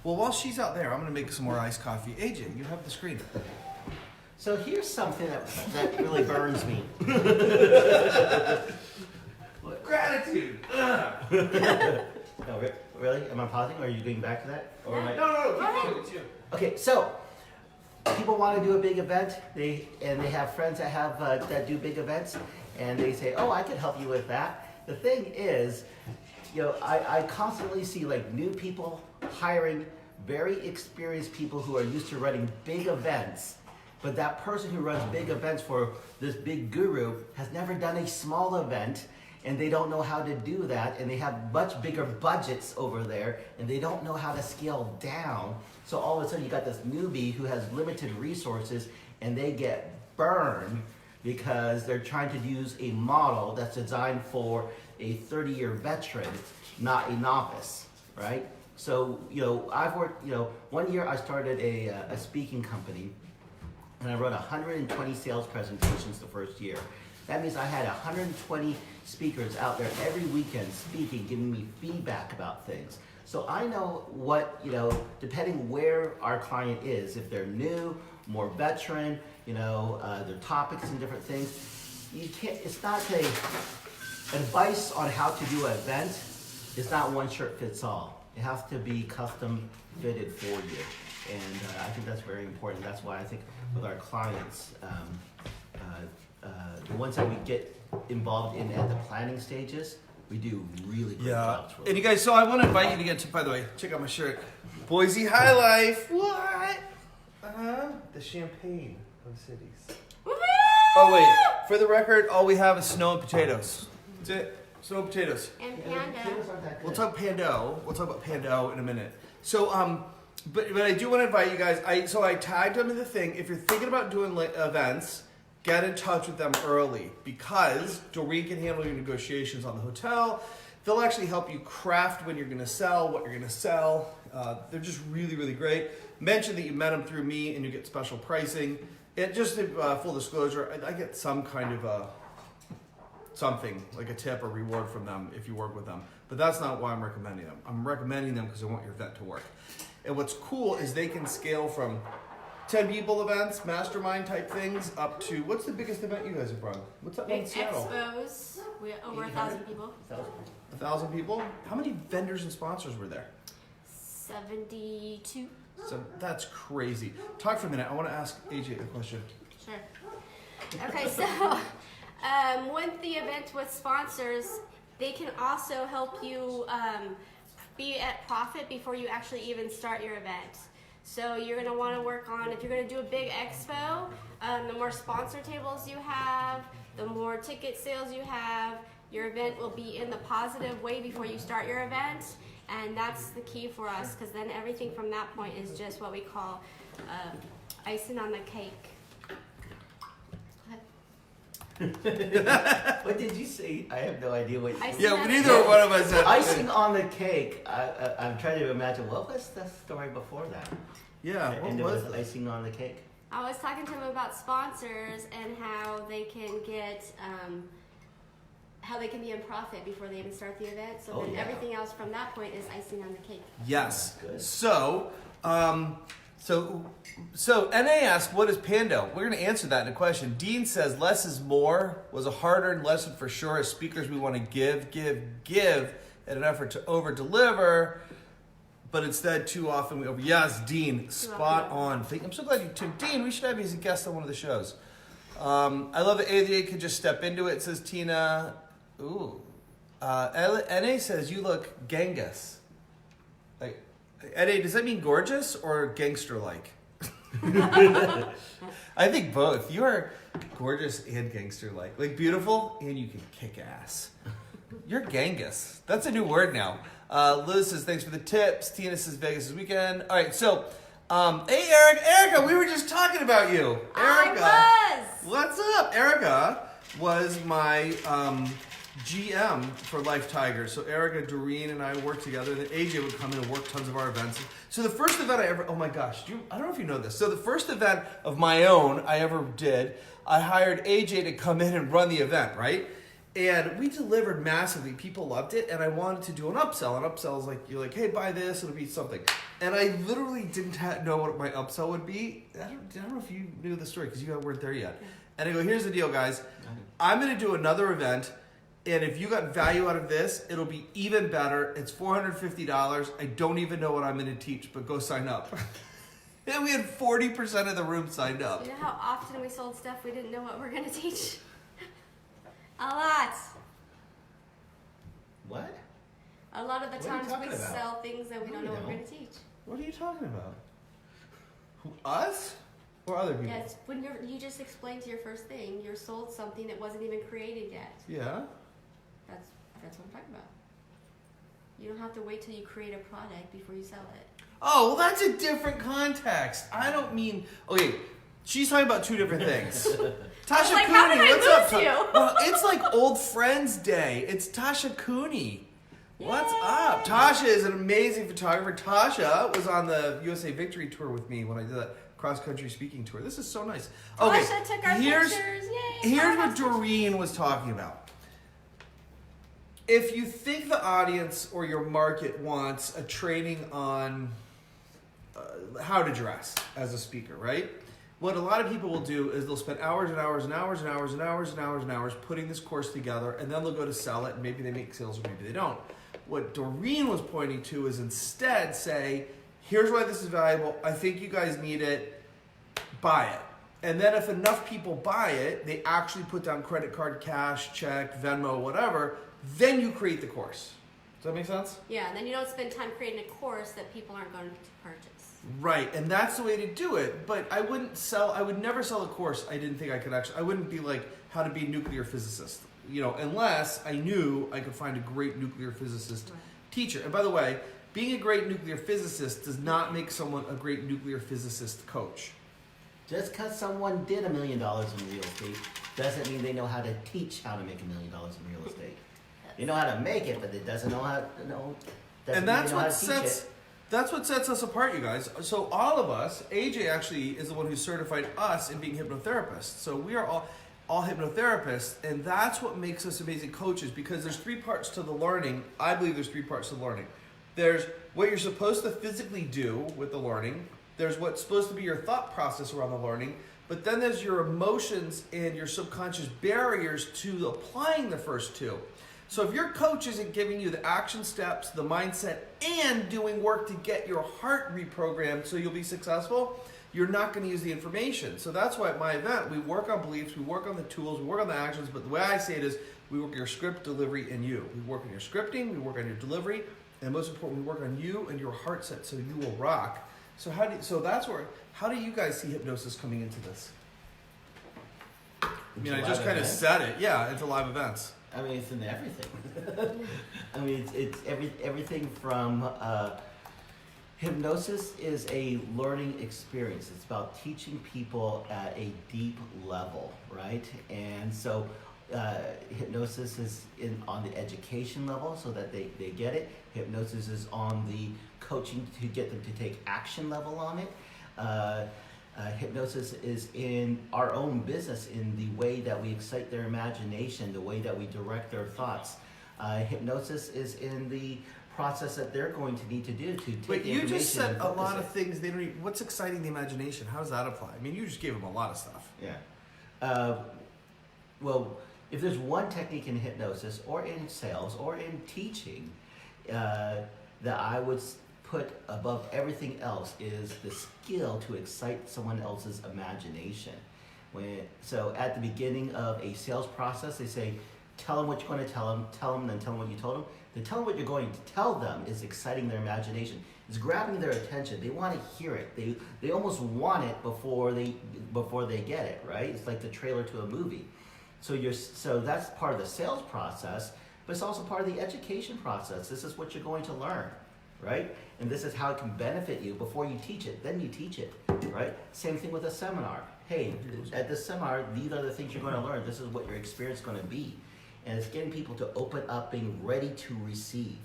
Well, while she's out there, I'm going to make some more iced coffee. AJ, you have the screen. So here's something that really burns me. Gratitude. No, really? Am I pausing, or are you going back to that? Or am I... No. Go ahead. It's you. Okay, so people want to do a big event. They have friends that have that do big events, and they say, "Oh, I can help you with that." The thing is, I constantly see like new people hiring very experienced people who are used to running big events, but that person who runs big events for this big guru has never done a small event, and they don't know how to do that, and they have much bigger budgets over there, and they don't know how to scale down. So all of a sudden you got this newbie who has limited resources, and they get burned because they're trying to use a model that's designed for a 30-year veteran, not a novice, right? So, I've worked, 1 year I started a speaking company, and I wrote 120 sales presentations the first year. That means I had 120 speakers out there every weekend speaking, giving me feedback about things. So I know what, depending where our client is, if they're new, more veteran, their topics and different things, it's not advice on how to do an event. It's not one shirt fits all. It has to be custom fitted for you. And I think that's very important. That's why I think with our clients, the ones that we get involved in at the planning stages, we do really great jobs for them. And you guys, so I want to invite you to get to, by the way, check out my shirt. Boise High Life. What? The champagne of cities. Woohoo! Oh, wait. For the record, all we have is snow and potatoes. That's it. Snow and potatoes. And Yeah, panda. potatoes aren't that good. We'll talk about Pando in a minute. So, but I do want to invite you guys. I tagged them in the thing. If you're thinking about doing events, get in touch with them early because Doreen can handle your negotiations on the hotel. They'll actually help you craft when you're going to sell, what you're going to sell. They're just really, really great. Mention that you met them through me and you get special pricing. And just full disclosure, I get some kind of something like a tip or reward from them if you work with them. But that's not why I'm recommending them. I'm recommending them because I want your event to work. And what's cool is they can scale from 10 people events, mastermind type things, up to, what's the biggest event you guys have run? What's that one in Big Seattle? expos. We had over 1,000 people. 1,000 people? How many vendors and sponsors were there? 72. So that's crazy. Talk for a minute. I want to ask AJ a question. Sure. Okay, so with the event with sponsors, they can also help you be at profit before you actually even start your event. So you're going to want to work on, if you're going to do a big expo, the more sponsor tables you have, the more ticket sales you have, your event will be in the positive way before you start your event. And that's the key for us, because then everything from that point is just what we call icing on the cake. What did you say? I have no idea what you said. Icing on the neither cake. one of us said Icing on the cake. I'm trying to imagine what was the story before that. Yeah, And it what was was it? icing on the cake. I was talking to him about sponsors and how they can get, how they can be in profit before they even start the event. So Oh, then yeah. everything else from that point is icing on the cake. Yes. Good. So, so NA asked, what is Pando? We're going to answer that in a question. Dean says, less is more was a hard-earned lesson for sure. As speakers, we want to give in an effort to over-deliver, but instead, too often we over. Yes, Dean, spot on. I'm so glad you took Dean. We should have you as a guest on one of the shows. I love that AJ could just step into it, says Tina. Ooh. NA says, you look Genghis. Like, NA, does that mean gorgeous or gangster-like? I think both. You are gorgeous and gangster-like. Like beautiful and you can kick ass. You're Genghis. That's a new word now. Liz says, thanks for the tips. Tina says, Vegas this weekend. All right, so, hey, Erica, we were just talking about you. Erica. I was! What's up? Erica was my GM for Life Tigers. So Erica, Doreen, and I worked together. And then AJ would come in and work tons of our events. So the first event I ever, oh my gosh, I don't know if you know this. So the first event of my own I ever did, I hired AJ to come in and run the event, right? And we delivered massively. People loved it, and I wanted to do an upsell. An upsell is like, you're like, hey, buy this, it'll be something. And I literally didn't know what my upsell would be. I don't know if you knew the story, because you weren't there yet. And I go, here's the deal, guys. I'm going to do another event, and if you got value out of this, it'll be even better. It's $450. I don't even know what I'm going to teach, but go sign up. And we had 40% of the room signed up. You know how often we sold stuff we didn't know what we're going to teach? A lot. What? A lot of the What are you times talking we about? sell things that we No, don't we know what we're don't. going to teach. What are you talking about? Us? Or other people? Yes, when you just explained to your first thing, you're sold something that wasn't even created yet. Yeah. That's what I'm talking about. You don't have to wait till you create a product before you sell it. Oh, well, that's a different context. I don't mean... Okay, She's talking about two different things. Tasha like, how Cooney, did I what's up? lose you? Well, it's like Old Friends Day. It's Tasha Cooney. What's up? Tasha is an amazing photographer. Tasha was on the USA Victory Tour with me when I did that cross-country speaking tour. This is so nice. Okay, Tasha took our pictures. Yay! here's what Doreen was talking about. If you think the audience or your market wants a training on how to dress as a speaker, right? What a lot of people will do is they'll spend hours and hours and hours and hours and hours and hours and hours putting this course together, and then they'll go to sell it, and maybe they make sales or maybe they don't. What Doreen was pointing to is instead say, here's why this is valuable. I think you guys need it. Buy it. And then if enough people buy it, they actually put down credit card, cash, check, Venmo, whatever, then you create the course. Does that make sense? Yeah, and then you don't spend time creating a course that people aren't going to purchase. Right, and that's the way to do it. But I would never sell a course I didn't think I could I wouldn't be like how to be a nuclear physicist, unless I knew I could find a great nuclear physicist teacher. And by the way, being a great nuclear physicist does not make someone a great nuclear physicist coach. Just because someone did $1 million in real estate doesn't mean they know how to teach how to make $1 million in real estate. They know how to make it, but it doesn't know how to know. And that's what sets us apart, you guys. So all of us, AJ actually is the one who certified us in being hypnotherapists. So we are all hypnotherapists, and that's what makes us amazing coaches, because there's three parts to the learning. I believe there's three parts to the learning. There's what you're supposed to physically do with the learning. There's what's supposed to be your thought process around the learning. But then there's your emotions and your subconscious barriers to applying the first two. So if your coach isn't giving you the action steps, the mindset, and doing work to get your heart reprogrammed so you'll be successful, you're not going to use the information. So that's why at my event, we work on beliefs, we work on the tools, we work on the actions, but the way I say it is we work on your script, delivery, and you. We work on your scripting, we work on your delivery, and most important, we work on you and your heart set so you will rock. So how do you guys see hypnosis coming into this? I mean, I just kind of said it. Yeah, it's live events. I mean, it's in everything. I mean, it's everything from hypnosis is a learning experience. It's about teaching people at a deep level, right? And so hypnosis is on the education level so that they get it. Hypnosis is on the coaching to get them to take action level on it. Hypnosis is in our own business, in the way that we excite their imagination, the way that we direct their thoughts. Hypnosis is in the process that they're going to need to do to take But the you information just said and a lot focus of things they don't even, what's exciting the imagination? How does that apply? I mean, you just gave them a lot of stuff. Yeah. Well, if there's one technique in hypnosis or in sales or in teaching that I would put above everything else is the skill to excite someone else's imagination. So at the beginning of a sales process, they say, tell them what you're going to tell them, then tell them what you told them. Then tell them what you're going to tell them is exciting their imagination. It's grabbing their attention. They want to hear it. They almost want it before they get it, right? It's like the trailer to a movie. So that's part of the sales process, but it's also part of the education process. This is what you're going to learn, right? And this is how it can benefit you before you teach it. Then you teach it, right? Same thing with a seminar. Hey, at this seminar, these are the things you're going to learn. This is what your experience is going to be. And it's getting people to open up, being ready to receive.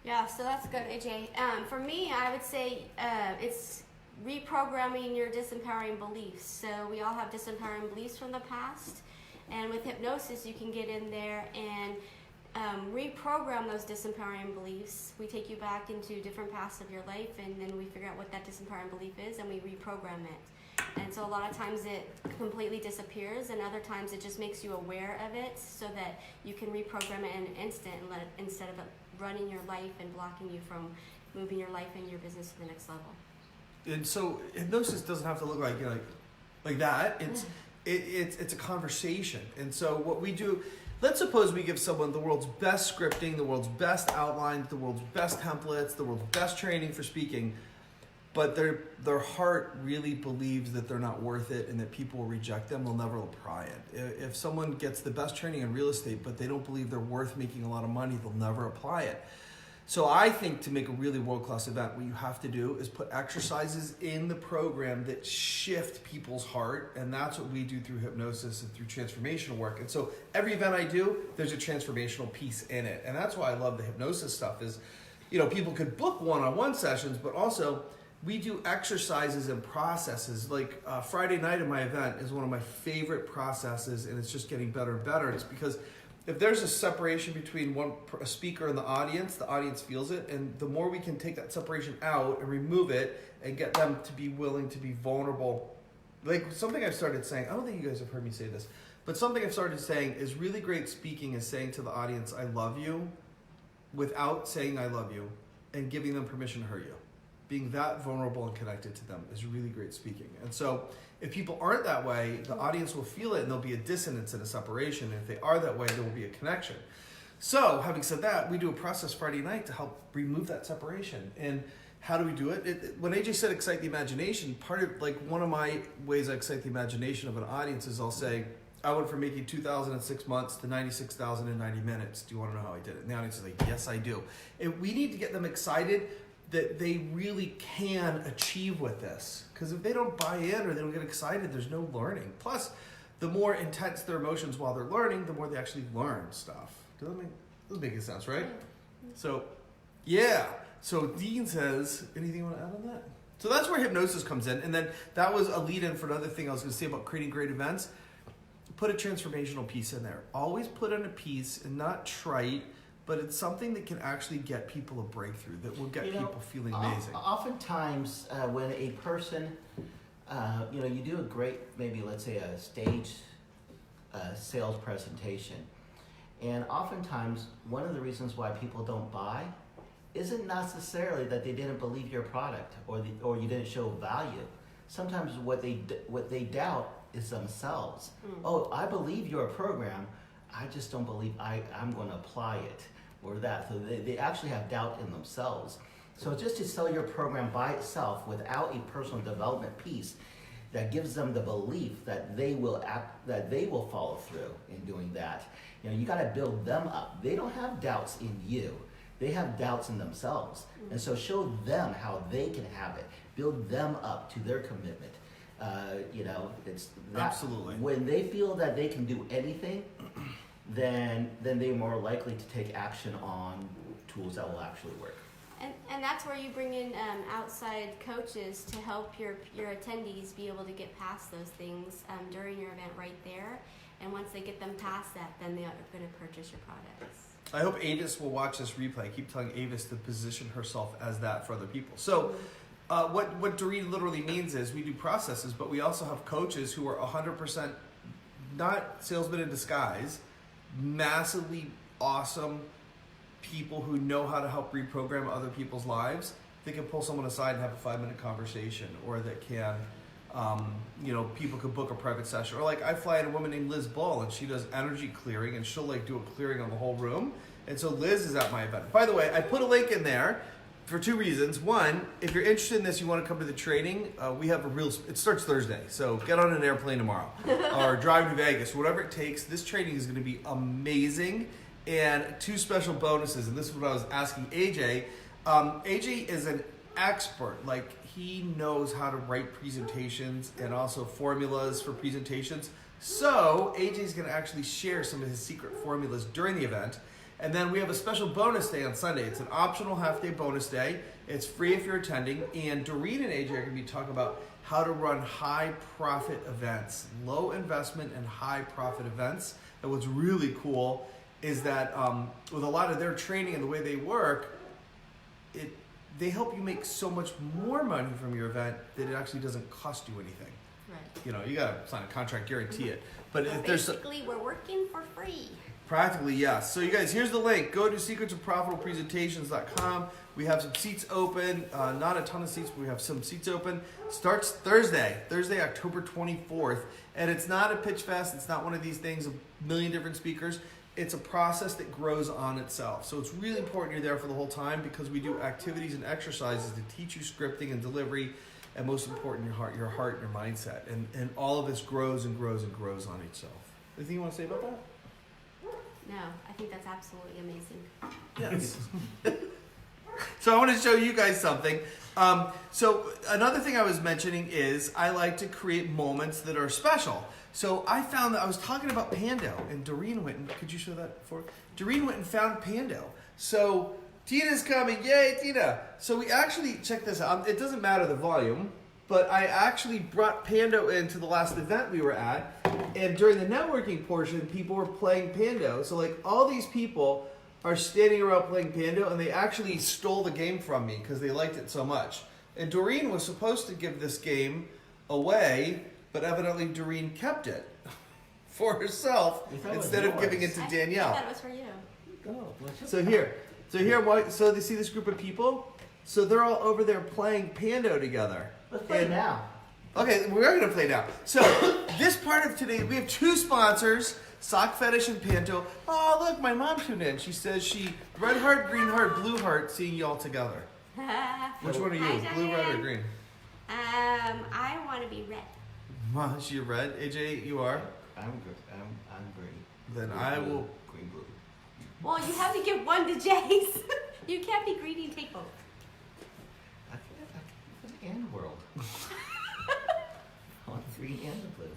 Yeah, so that's good, AJ. For me, I would say it's reprogramming your disempowering beliefs. So we all have disempowering beliefs from the past. And with hypnosis, you can get in there and reprogram those disempowering beliefs. We take you back into different paths of your life, and then we figure out what that disempowering belief is, and we reprogram it. And so a lot of times it completely disappears, and other times it just makes you aware of it so that you can reprogram it in an instant and instead of it running your life and blocking you from moving your life and your business to the next level. And so hypnosis doesn't have to look like that. It's a conversation. And so what we do, let's suppose we give someone the world's best scripting, the world's best outlines, the world's best templates, the world's best training for speaking, but their heart really believes that they're not worth it and that people will reject them. They'll never apply it. If someone gets the best training in real estate, but they don't believe they're worth making a lot of money, they'll never apply it. So I think to make a really world-class event, what you have to do is put exercises in the program that shift people's heart, and that's what we do through hypnosis and through transformational work. And so every event I do, there's a transformational piece in it, and that's why I love the hypnosis stuff. Is, you know, people could book one-on-one sessions, but also we do exercises and processes. Like Friday night at my event is one of my favorite processes, and it's just getting better and better. It's because if there's a separation between a speaker and the audience feels it, and the more we can take that separation out and remove it and get them to be willing to be vulnerable. Like something I've started saying, I don't think you guys have heard me say this, but something I've started saying is really great speaking is saying to the audience, I love you, without saying I love you, and giving them permission to hurt you. Being that vulnerable and connected to them is really great speaking. And so if people aren't that way, the audience will feel it and there'll be a dissonance and a separation. And if they are that way, there will be a connection. So having said that, we do a process Friday night to help remove that separation. And how do we do it? When AJ said excite the imagination, part of like one of my ways I excite the imagination of an audience is I'll say, I went from making 2,000 in 6 months to 96,000 in 90 minutes. Do you want to know how I did it? And the audience is like, yes, I do. And we need to get them excited that they really can achieve with this. Because if they don't buy in or they don't get excited, there's no learning. Plus, the more intense their emotions while they're learning, the more they actually learn stuff. Does that make sense, right? So, yeah. So Dean says, anything you want to add on that? So that's where hypnosis comes in. And then that was a lead-in for another thing I was going to say about creating great events. Put a transformational piece in there. Always put in a piece and not trite, but it's something that can actually get people a breakthrough, that will get people feeling amazing. Oftentimes, when a person, you do a great, maybe let's say a stage sales presentation, and oftentimes one of the reasons why people don't buy isn't necessarily that they didn't believe your product or you didn't show value. Sometimes what they doubt is themselves. Oh, I believe your program, I just don't believe I'm going to apply it or that. So they actually have doubt in themselves. So just to sell your program by itself without a personal development piece that gives them the belief that they will follow through in doing that. You got to build them up. They don't have doubts in you. They have doubts in themselves. And so show them how they can have it. Build them up to their commitment. It's that. Absolutely. When they feel that they can do anything, then they're more likely to take action on tools that will actually work. And that's where you bring in outside coaches to help your attendees be able to get past those things during your event right there. And once they get them past that, then they are going to purchase your products. I hope Avis will watch this replay. I keep telling Avis to position herself as that for other people. So what Doreen literally means is we do processes, but we also have coaches who are 100% not salesmen in disguise, massively awesome people who know how to help reprogram other people's lives. They can pull someone aside and have a 5-minute conversation, or that can, people could book a private session. Or like I fly in a woman named Liz Ball, and she does energy clearing, and she'll like do a clearing on the whole room. And so Liz is at my event. By the way, I put a link in there for 2 reasons. One, if you're interested in this, you want to come to the training, we have it starts Thursday. So get on an airplane tomorrow or drive to Vegas, whatever it takes. This training is going to be amazing. And 2 special bonuses. And this is what I was asking AJ. AJ is an expert. Like, he knows how to write presentations and also formulas for presentations. So AJ is going to actually share some of his secret formulas during the event. And then we have a special bonus day on Sunday. It's an optional half-day bonus day. It's free if you're attending. And Doreen and AJ are going to be talking about how to run high-profit events, low investment and high-profit events. And what's really cool is that with a lot of their training and the way they work, they help you make so much more money from your event that it actually doesn't cost you anything. Right. You got to sign a contract, guarantee it. But if basically, we're working for free. Practically, yes. So you guys, here's the link. Go to secretsofprofitablepresentations.com. We have some seats open. Not a ton of seats, but we have some seats open. Starts Thursday, October 24th. And it's not a pitch fest. It's not one of these things, a million different speakers. It's a process that grows on itself. So it's really important you're there for the whole time, because we do activities and exercises to teach you scripting and delivery, and most important, your heart and your mindset. And all of this grows and grows and grows on itself. Anything you want to say about that? No, I think that's absolutely amazing. Yes. So I want to show you guys something. So another thing I was mentioning is I like to create moments that are special. So I found that I was talking about Pando, and Doreen went and, could you show that for? Doreen went and found Pando. So Tina's coming, yay Tina. So we actually, check this out, it doesn't matter the volume, but I actually brought Pando into the last event we were at, and during the networking portion, people were playing Pando. So like all these people are standing around playing Pando, and they actually stole the game from me because they liked it so much. And Doreen was supposed to give this game away, but evidently Doreen kept it for herself instead of giving it to Danielle. I thought it was for you. So here, so they see this group of people? So they're all over there playing Pando together. Let's play now. Okay, we are going to play now. So this part of today, we have two sponsors, Sock Fetish and Panto. Oh, look, my mom tuned in. She says red heart, green heart, blue heart, seeing you all together. Which one are you, Hi, blue, red, or Diane. green? I want to be red. Well, she red. AJ, you are? I'm good. I'm green. Then I will... Green, blue. Well, you have to give one to Jase. You can't be greedy and take both. I can the and world. I want the green and the blue.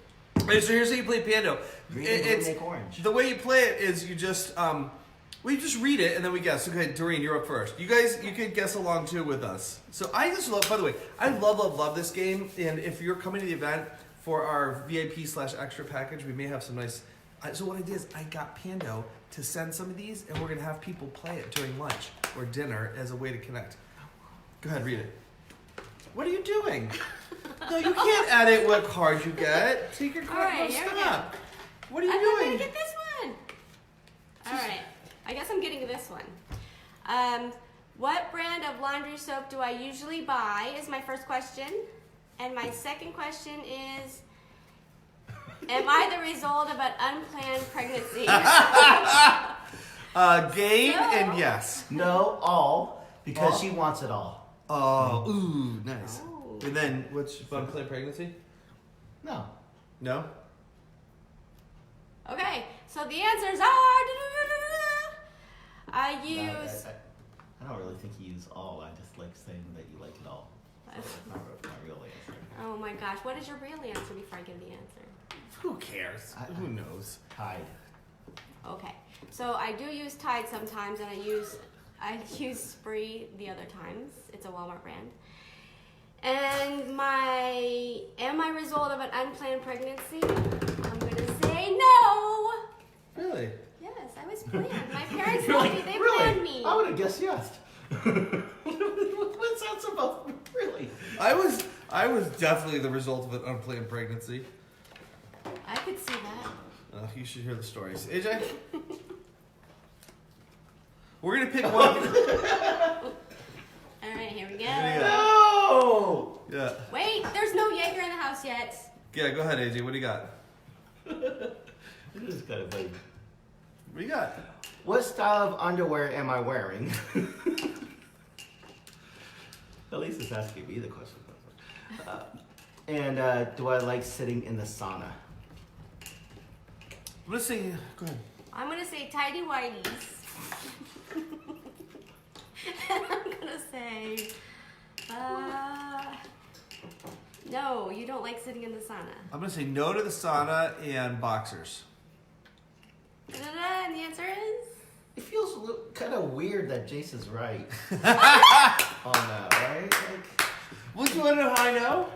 Okay, so here's how you play Pando. Green and blue make orange. The way you play it is you just read it and then we guess. Okay, Doreen, you're up first. You guys, you can guess along too with us. So I just love, by the way, I love this game. And if you're coming to the event for our VIP/extra package, we may have some nice. So what I did is I got Pando to send some of these, and we're gonna have people play it during lunch or dinner as a way to connect. Go ahead, read it. What are you doing? No, you can't edit what card you get. Take your card. All right, No, here we stop. What are you I'm doing? gonna get this one. All right, I guess I'm getting this one. What brand of laundry soap do I usually buy is my first question. And my second question is, am I the result of an unplanned pregnancy? Game So- and yes. No, all, because All? she wants it all. Oh, ooh, nice. Oh. And then, what's unplanned pregnancy? No. No? Okay, so the answers are. I No, use. I don't really think you use all. I just like saying that you like it all. So that's not my real answer. Oh my gosh, what is your real answer before I give the answer? Who cares? Who knows? Tide. Okay, so I do use Tide sometimes, and I use Spree the other times. It's a Walmart brand. And am I result of an unplanned pregnancy? I'm gonna say no. Really? Yes, I was planned. My parents told me they planned me. I would have guessed yes. What's that about? Really? I was definitely the result of an unplanned pregnancy. I could see that. You should hear the stories. AJ? We're going to pick one. All right, here we go. Yeah. No! Yeah. Wait, there's no Jaeger in the house yet. Yeah, go ahead, AJ. What do you got? This is kind of funny. What do you got? What style of underwear am I wearing? At least it's asking me the question. And do I like sitting in the sauna? Let's see. Go ahead. I'm gonna say tidy whities. And I'm gonna say, no, you don't like sitting in the sauna. I'm going to say no to the sauna and boxers. Da-da-da, and the answer is? It feels kind of weird that Jason's right on that, right? Like, Well, do you want to know how I know?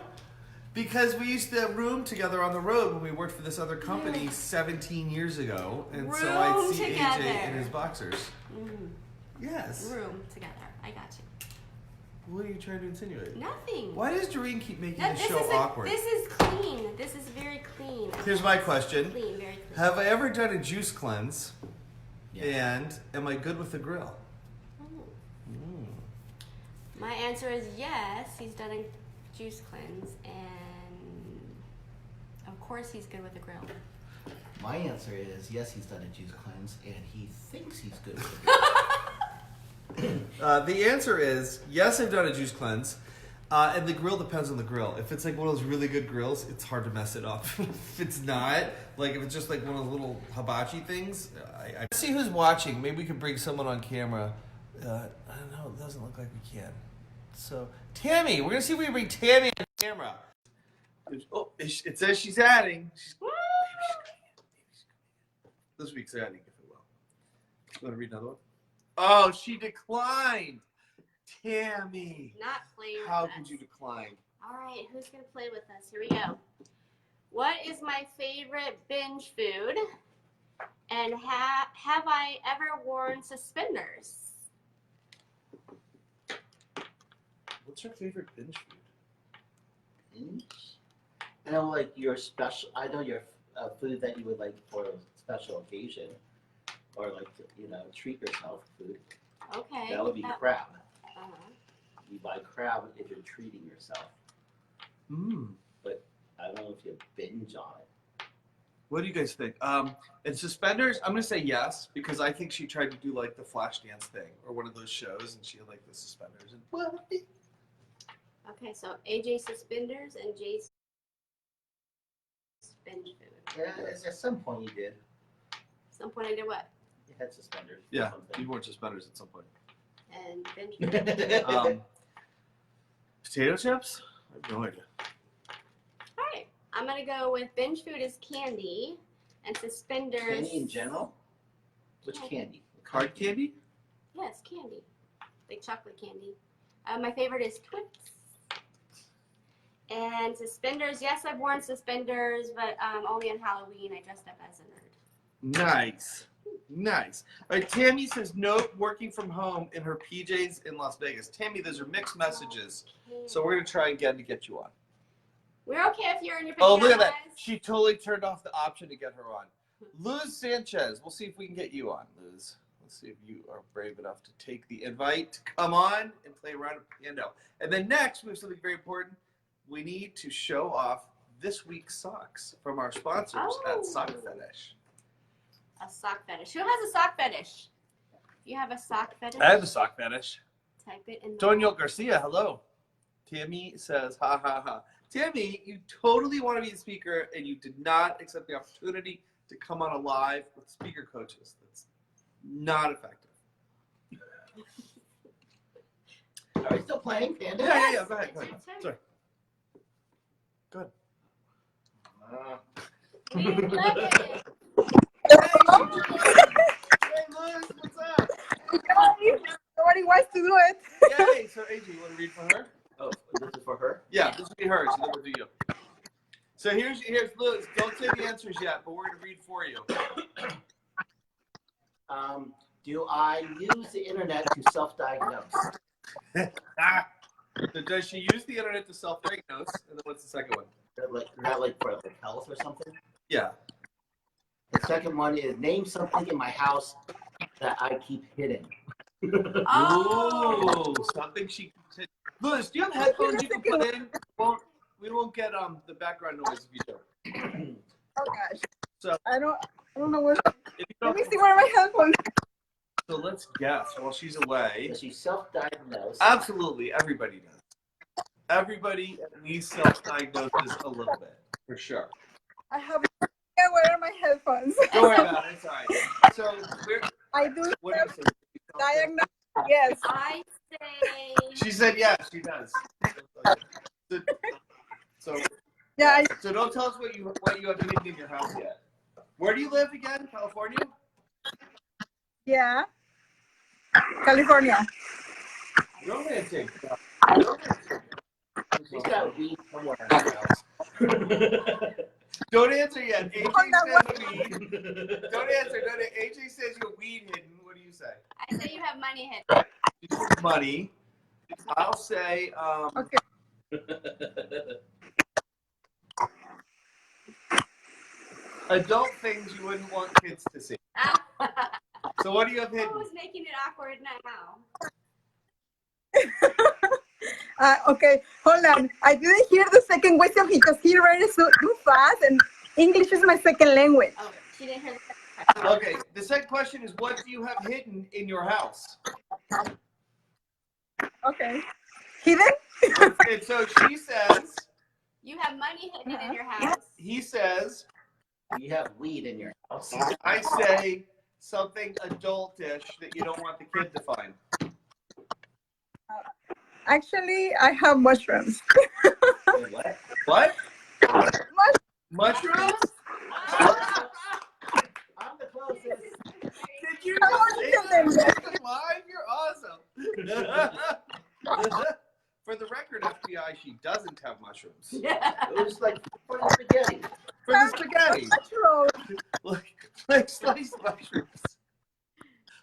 Because we used to room together on the road when we worked for this other company 17 years ago. And so I'd Room see together. AJ in his boxers. Mm, Yes. room together. I got you. What are you trying to insinuate? Nothing. Why does Doreen keep making No, this show awkward? This is clean. This is very clean. Here's my question. Clean, very clean. Have I ever done a juice cleanse? Yeah. And am I good with the grill? Mm. My answer is yes. He's done a juice cleanse, and of course he's good with the grill. my answer is yes, he's done a juice cleanse, and he thinks he's good with it. The answer is yes, I've done a juice cleanse. And the grill depends on the grill. If it's like one of those really good grills, it's hard to mess it up. If it's not, like if it's just like one of those little hibachi things, Let's see who's watching. Maybe we could bring someone on camera I don't know. It doesn't look like we can. So, Tammy, we're gonna see if we can bring Tammy on camera. Oh, it says she's adding. This week's adding, if it will. You want to read another one? Oh, she declined. Tammy. Not playing with How us. could you decline? All right, who's going to play with us? Here we go. What is my favorite binge food? And have I ever worn suspenders? What's your favorite binge food? Binge? I know, like your special. I know your food that you would like for a special occasion, or like to, treat yourself food. Okay. That would be crab. Uh-huh. You buy crab if you're treating yourself. But I don't know if you binge on it. What do you guys think? And suspenders, I'm gonna say yes because I think she tried to do like the Flashdance thing or one of those shows, and she had like the suspenders. And Okay, so AJ suspenders and Jase binge food. Yeah, at some point you did. At some point I did what? You had suspenders. yeah, you wore suspenders at some point. And binge food. Potato chips? I have no idea. All right, I'm gonna go with binge food is candy, and suspenders. Candy in general? Which candy? Hard candy? Yes, candy, like chocolate candy. My favorite is Twix. And suspenders. Yes, I've worn suspenders, but only on Halloween. I dressed up as a nerd. Nice. Nice. All right, Tammy says no working from home in her PJs in Las Vegas. Tammy, those are mixed messages. Okay. So we're going to try again to get you on. We're okay if you're in your Oh, pajamas. look at that. She totally turned off the option to get her on. Luz Sanchez. We'll see if we can get you on, Luz. Let's see if you are brave enough to take the invite to come on and play around a piano. And then next, we have something very important. We need to show off this week's socks from our sponsors at Sock Fetish. A sock fetish. Who has a sock fetish? You have a sock fetish? I have a sock fetish. Type it in the Tonio Garcia, hello. Tammy says, ha ha ha. Tammy, you totally want to be a speaker and you did not accept the opportunity to come on a live with speaker coaches. That's not effective. Are we still playing, Panda? Yeah. Go ahead. Sorry. Good. We love it. Hey, Liz, what's up? Nobody wants to do it. Yay. So, AJ, you want to read for her? Oh, this is for her? Yeah, this will be hers, and then we'll do you. So here's Liz. Don't say the answers yet, but we're going to read for you. Do I use the internet to self-diagnose? So does she use the internet to self-diagnose? And then what's the second one? Not like for like health or something? Yeah. The second one is name something in my house that I keep hidden. Oh. Ooh, something she can. Liz, do you have headphones you can put in? We won't get the background noise if you don't. Oh gosh. So I don't know what. if you Let don't, me see where my headphones. so let's guess while she's away. Does she self-diagnose? Absolutely, everybody does. Everybody needs self-diagnosis a little bit, for sure. I have no idea where are my headphones. Don't worry about it. It's all right. So I do what do you say? diagnose. Yes. I say. She said yes, she does. So Yeah. so don't tell us what you have hidden in your house yet. Where do you live again? California? Yeah. California. Romantic. She's got weed somewhere in her house. Don't answer yet. AJ Oh, no, says weed. Don't answer. AJ says you're weed hidden. What do you say? I say you have money hidden. She says money. I'll say Okay. adult things you wouldn't want kids to see. So what do you have hidden? Who's making it awkward now? Okay, hold on. I didn't hear the second question because he read it so too fast, and English is my second language. Oh, she didn't hear the second question. Okay, the second question is what do you have hidden in your house? Okay. Hidden? And so she says, You have money hidden in your house. he says, You have weed in your house. I say something adultish that you don't want the kid to find. Actually, I have mushrooms. Wait, what? What? Mush- Mushrooms? I'm the closest. Did you Come just on, say tell them that live? You're awesome. For the record, FBI, she doesn't have mushrooms. It was like for the spaghetti. For the spaghetti. Mushroom. Like sliced mushrooms.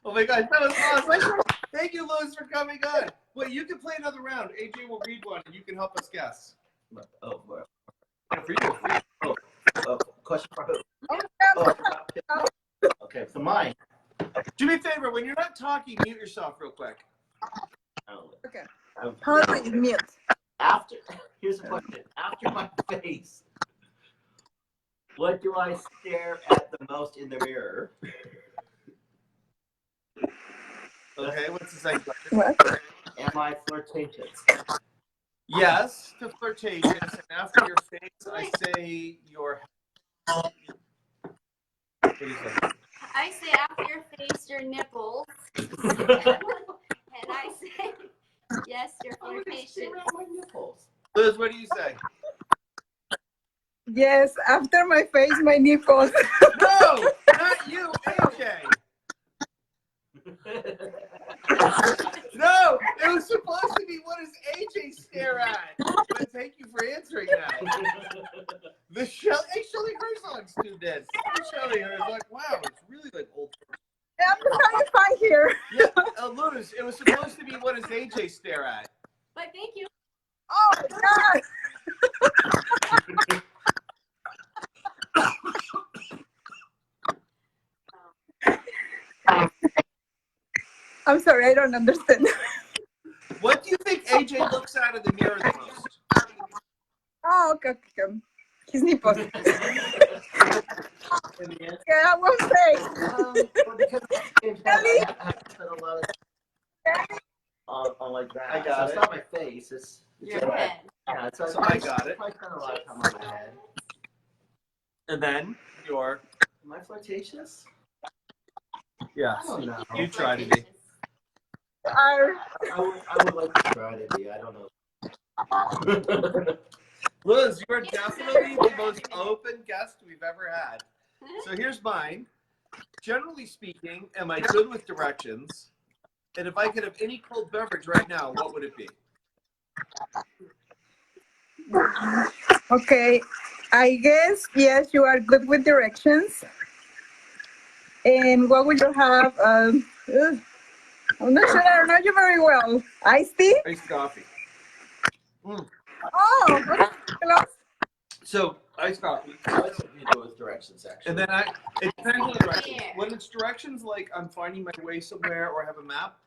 Oh my gosh, that was awesome. Thank you, Louis, for coming on. Wait, you can play another round. AJ will read one and you can help us guess. Oh, well. Yeah, for you. Oh, question for who? Oh, Oh, okay, so mine. Do me a favor, when you're not talking, mute yourself real quick. okay. Um, How do you mute? After, here's the question. After my face, what do I stare at the most in the mirror? Okay, what's the second question? What? Am I flirtatious? Yes, to flirtatious, and after your face, I say your. What do you say? I say after your face, your nipples, and I say yes, your flirtation. Liz, what do you say? Yes, after my face, my nipples. No, not you, AJ. No, it was supposed to be what does AJ stare at? But thank you for answering that. The Shelly Herzog's do this. Shelly Herzog, wow, it's really like old. I'm having fun here. Yeah, Luz, it was supposed to be what does AJ stare at? But thank you. Oh my God. I'm sorry, I don't understand. What do you think AJ looks at in the mirror the most? Oh, okay. His nipples. In the end, Okay, I won't say. well, because I have spent a lot of on like that. I got so it. It's not my face. It's Your head. Yeah, so I got it. I spent a lot of time on my head. And then your. Am I flirtatious? Yes. I don't know. You try to be. Are I would like to try to be. I don't know. Liz, you are definitely the most open guest we've ever had. So here's mine. Generally speaking, am I good with directions? And if I could have any cold beverage right now, what would it be? okay. I guess yes, you are good with directions. And what would you have? I'm not sure. I don't know you very well. Iced tea? Iced coffee. Oh, okay. Close. So iced coffee. I like to do with directions actually. And then it depends on the directions. Yeah. When it's directions like I'm finding my way somewhere or I have a map,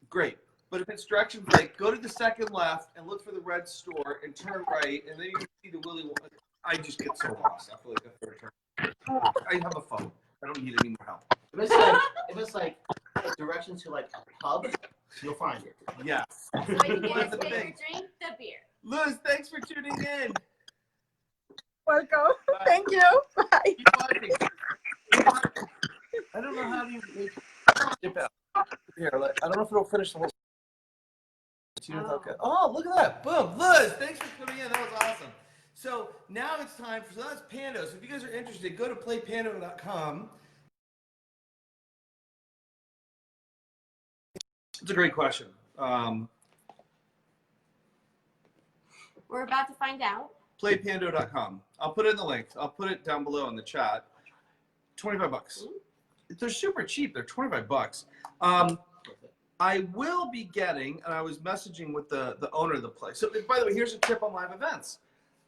great. But if it's directions like go to the second left and look for the red store and turn right and then you see the Willy Wonka, I just get so lost. I feel like a third turn. I have a phone. I don't need any more help. If it's like directions to like a pub, you'll find it. Yes. So you can get What's his the favorite thing? drink, the beer. Liz, thanks for tuning in. Welcome. Bye. Thank you. Bye. Keep watching. I don't know how to make dip out. Here, I don't know if it'll finish the whole. Okay. Oh, look at that. Boom. Liz, thanks for coming in. That was awesome. So now it's time for, so that's Pando. So if you guys are interested, go to playpando.com. It's a great question. We're about to find out. Playpando.com. I'll put it in the link. I'll put it down below in the chat. $25. They're super cheap. They're $25. I will be getting, and I was messaging with the owner of the place. So, by the way, here's a tip on live events.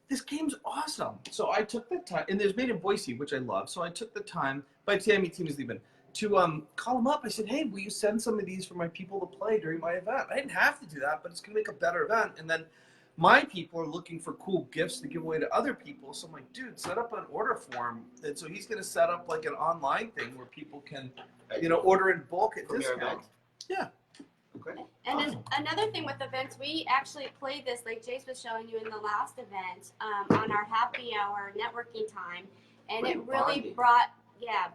This game's awesome. So I took the time, and there's made in Boise, which I love. So I took the time, by Tammy, team is leaving, to call them up. I said, hey, will you send some of these for my people to play during my event? I didn't have to do that, but it's going to make a better event. And then my people are looking for cool gifts to give away to other people. So I'm like, dude, set up an order form. And so he's going to set up like an online thing where people can, order in bulk at discount. Yeah. Okay. And then another thing with events, we actually played this, like Jase was showing you in the last event, on our happy hour networking time. And it really Bonding. brought,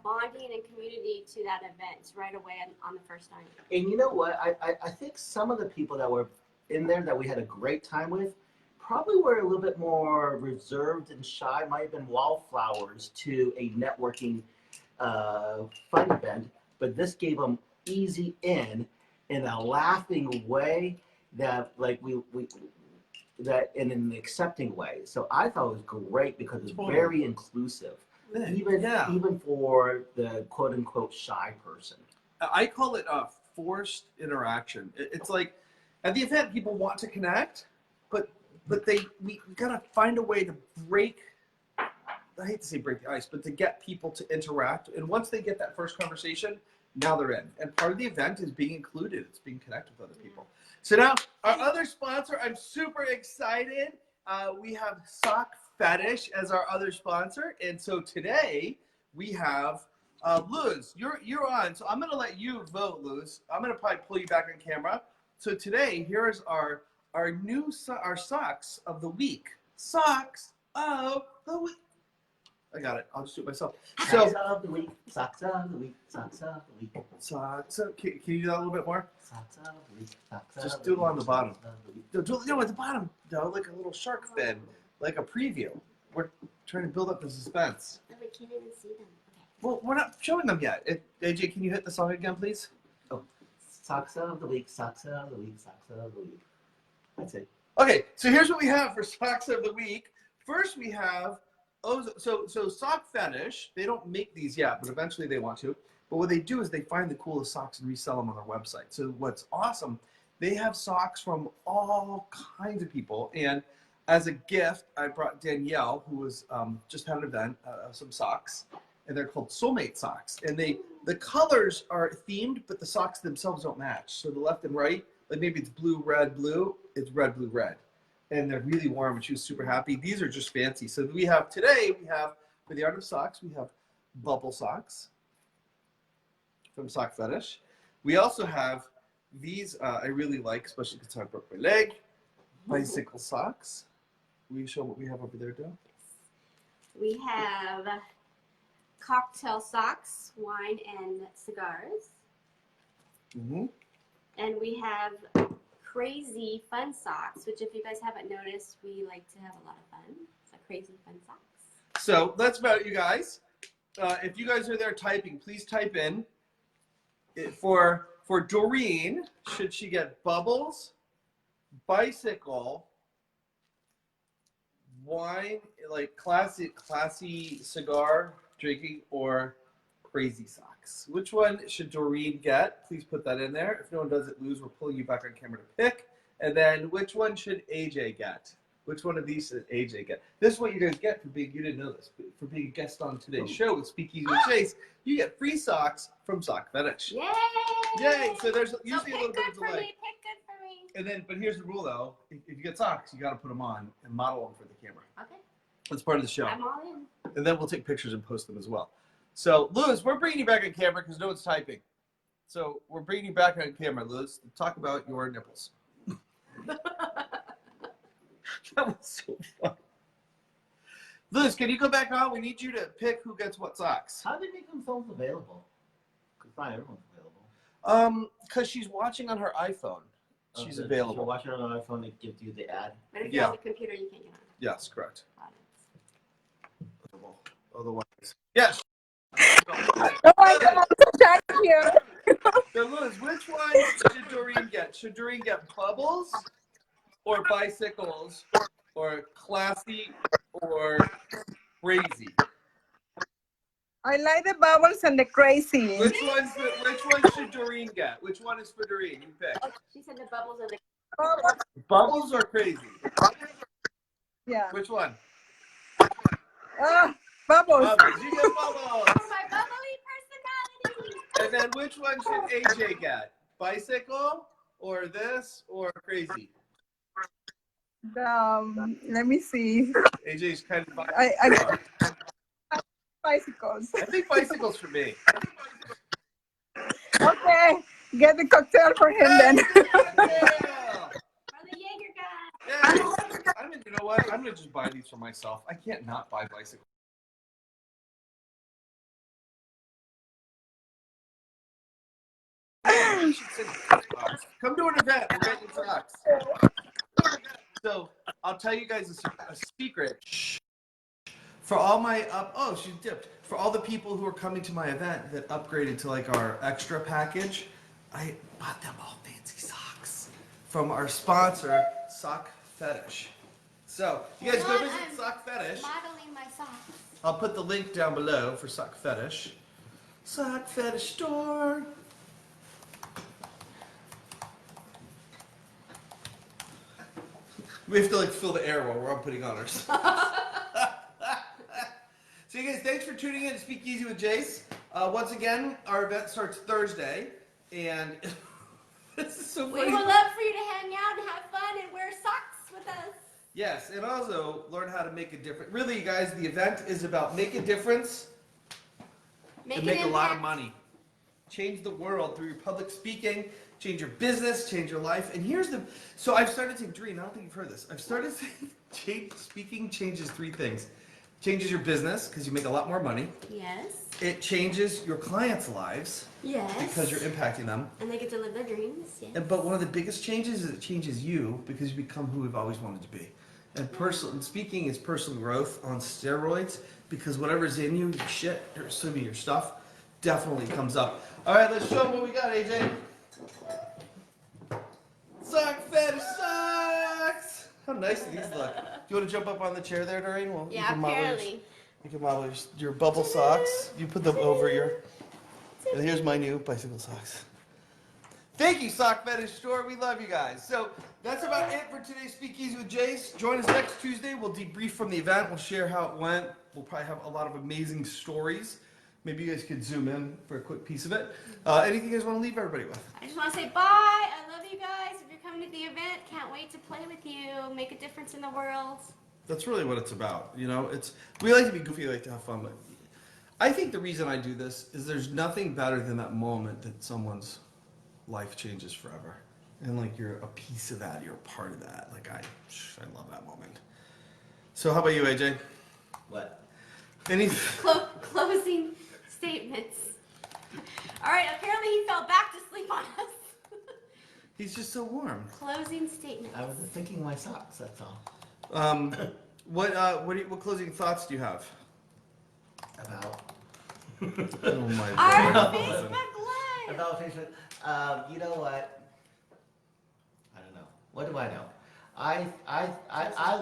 bonding and community to that event right away on the first night. And you know what? I think some of the people that were in there that we had a great time with probably were a little bit more reserved and shy. Might have been wallflowers to a networking fun event, but this gave them easy in a laughing way that like we that in an accepting way. So I thought it was great because it's very inclusive, even for the quote unquote shy person. I call it a forced interaction. It's like at the event, people want to connect, but we gotta find a way to break. I hate to say break the ice, but to get people to interact. And once they get that first conversation, now they're in. And part of the event is being included. It's being connected with other people. So now our other sponsor, I'm super excited. We have Sock Fetish as our other sponsor. And so today we have Luz, you're on. So I'm gonna let you vote, Luz. I'm gonna probably pull you back on camera. So today, here is our socks of the week. Socks of the week. I got it. I'll just do it myself. Socks of the week. Socks of the week. Socks of the week. Socks. Can you do that a little bit more? Socks of the week. Socks of just the doodle week, on the bottom. the At the bottom, like a little shark fin, like a preview. We're trying to build up the suspense. No, we can't even see them. Okay. Well, we're not showing them yet. AJ, can you hit the song again, please? Oh, socks of the week. Socks of the week. Socks of the week. That's it. Okay, so here's what we have for socks of the week. First, we have so Sock Fetish. They don't make these yet, but eventually they want to. But what they do is they find the coolest socks and resell them on their website. So what's awesome, they have socks from all kinds of people. And as a gift, I brought Danielle, who was just had an event, some socks, and they're called Soulmate socks. And the colors are themed, but the socks themselves don't match. So the left and right, like maybe it's blue, red, blue. It's red, blue, red. And they're really warm, and she was super happy. These are just fancy. So we have today, for the art of socks, we have bubble socks from Sock Fetish. We also have these I really like, especially because I broke my leg, bicycle socks. Will you show what we have over there, Dale? We have cocktail socks, wine and cigars. Mm-hmm. And we have crazy fun socks, which if you guys haven't noticed, we like to have a lot of fun. So crazy fun socks. So that's about it, you guys. If you guys are there typing, please type in. For Doreen, should she get bubbles, bicycle, wine, like classy cigar drinking, or crazy socks? Which one should Doreen get? Please put that in there. If no one does it, Luz, we're pulling you back on camera to pick. And then which one should AJ get? Which one of these should AJ get? This is what you guys get for being, you didn't know this, for being a guest on today's show with Speakeasy with Jase. You get free socks from Sock Fetish. Yay! Yay! So there's usually a little bit of Pick good delay. for me, pick good for me. And then, but here's the rule though, if you get socks, you got to put them on and model them for the camera. Okay. That's part of the show. I'm all in. And then we'll take pictures and post them as well. So, Luz, we're bringing you back on camera because no one's typing. So, we're bringing you back on camera, Luz, to talk about your nipples. That was so fun. Luz, can you go back on? We need you to pick who gets what socks. How do they make themselves available? Because not everyone's available. Because she's watching on her iPhone. She's So available. you're watching it on an iPhone, it gives you the ad. But if you're on the computer, you can't get on. Yes, correct. Got it. Otherwise, yes. Oh my God, I'm so shy here. So, Luz, which one should Doreen get? Should Doreen get bubbles or bicycles or classy or crazy? I like the bubbles and the crazy. Which one should Doreen get? Which one is for Doreen? You pick. She said the bubbles are the. Bubbles. Bubbles or crazy? Yeah. Which one? Bubbles. Bubbles. You get bubbles. Oh, my bubbly personality. And then which one should AJ get? Bicycle or this or crazy? Let me see. AJ's kind of I bicycles. I think bicycles for me. Okay, get the cocktail for him then. Or the Jaeger guy. Yeah. You know what? I'm gonna just buy these for myself. I can't not buy bicycles. You should send me socks. Come to an event. We'll get you socks. So I'll tell you guys a secret. For all my she dipped. For all the people who are coming to my event that upgraded to like our extra package, I bought them all fancy socks from our sponsor, Sock Fetish. So you guys go visit Sock Fetish. Modeling my socks. I'll put the link down below for Sock Fetish. Sock Fetish store. We have to like fill the air while we're all putting on our socks. So you guys, thanks for tuning in to Speakeasy with Jase. Once again, our event starts Thursday, and this is so funny. We would love for you to hang out and have fun and wear socks with us. Yes, and also learn how to make a difference. Really, you guys, the event is about make a difference and make a lot of money. Change the world through your public speaking, change your business, change your life. And here's the, so I've started saying, Doreen, I don't think you've heard this. I've started saying speaking changes 3 things. Changes your business, because you make a lot more money. Yes. It changes your clients' lives. Yes. Because you're impacting them. And they get to live their dreams. Yes. But one of the biggest changes is it changes you, because you become who we've always wanted to be. And speaking is personal growth on steroids, because whatever's in you, your shit, or assuming your stuff, definitely comes up. All right, let's show them what we got, AJ. Sock Fetish socks! How nice do these look? Do you want to jump up on the chair there, Doreen? Well, Yeah, apparently. You can model your bubble socks. You put them over your... And here's my new bicycle socks. Thank you, Sock Fetish Store. We love you guys. So that's about it for today's Speakeasy with Jase. Join us next Tuesday. We'll debrief from the event. We'll share how it went. We'll probably have a lot of amazing stories. Maybe you guys could zoom in for a quick piece of it. Anything you guys want to leave everybody with? I just want to say bye. I love you guys. If you're coming to the event, can't wait to play with you, make a difference in the world. That's really what it's about. You know, we like to be goofy, we like to have fun, but I think the reason I do this is there's nothing better than that moment that someone's life changes forever. And like you're a piece of that, you're a part of that. Like I love that moment. So how about you, AJ? What? Any Closing statements. All right, apparently he fell back to sleep on us. He's just so warm. Closing statements. I was thinking my socks, that's all. What closing thoughts do you have? About Oh my Our God. Facebook Live. about Facebook. You know what? I don't know. What do I know? I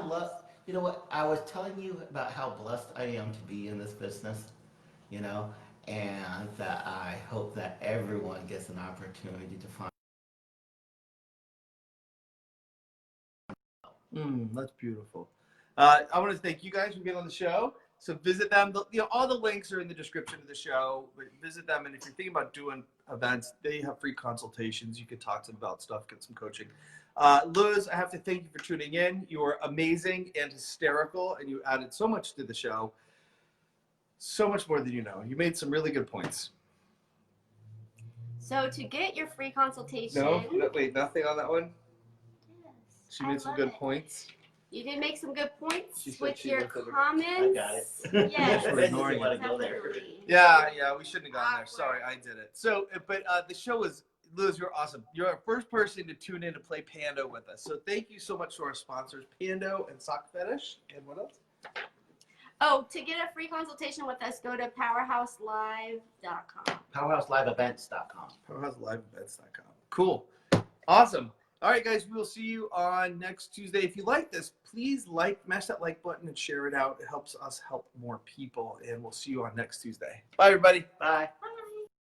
love. You know what? I was telling you about how blessed I am to be in this business. You know, and that I hope that everyone gets an opportunity to find. That's beautiful. I want to thank you guys for being on the show. So visit them. All the links are in the description of the show. But visit them, and if you're thinking about doing events, they have free consultations. You can talk to them about stuff, get some coaching. Liz, I have to thank you for tuning in. You are amazing and hysterical, and you added so much to the show. So much more than you know. You made some really good points. So to get your free consultation. Wait, nothing on that one? Yes, She I made some love good it. points. You did make some good points She said with she your looked at it. comments. I got it. Yes, We're ignoring you. definitely. Yeah, we shouldn't have gone there. Awkward. Sorry, I did it. So, but the show was, Liz, you're awesome. You're our first person to tune in to play Pando with us. So thank you so much to our sponsors, Pando and Sock Fetish. And what else? Oh, to get a free consultation with us, go to powerhouselive.com. PowerhouseLiveEvents.com. PowerhouseLiveEvents.com. Cool. Awesome. All right, guys, we will see you on next Tuesday. If you like this, please mash that like button and share it out. It helps us help more people. And we'll see you on next Tuesday. Bye, everybody. Bye. Bye.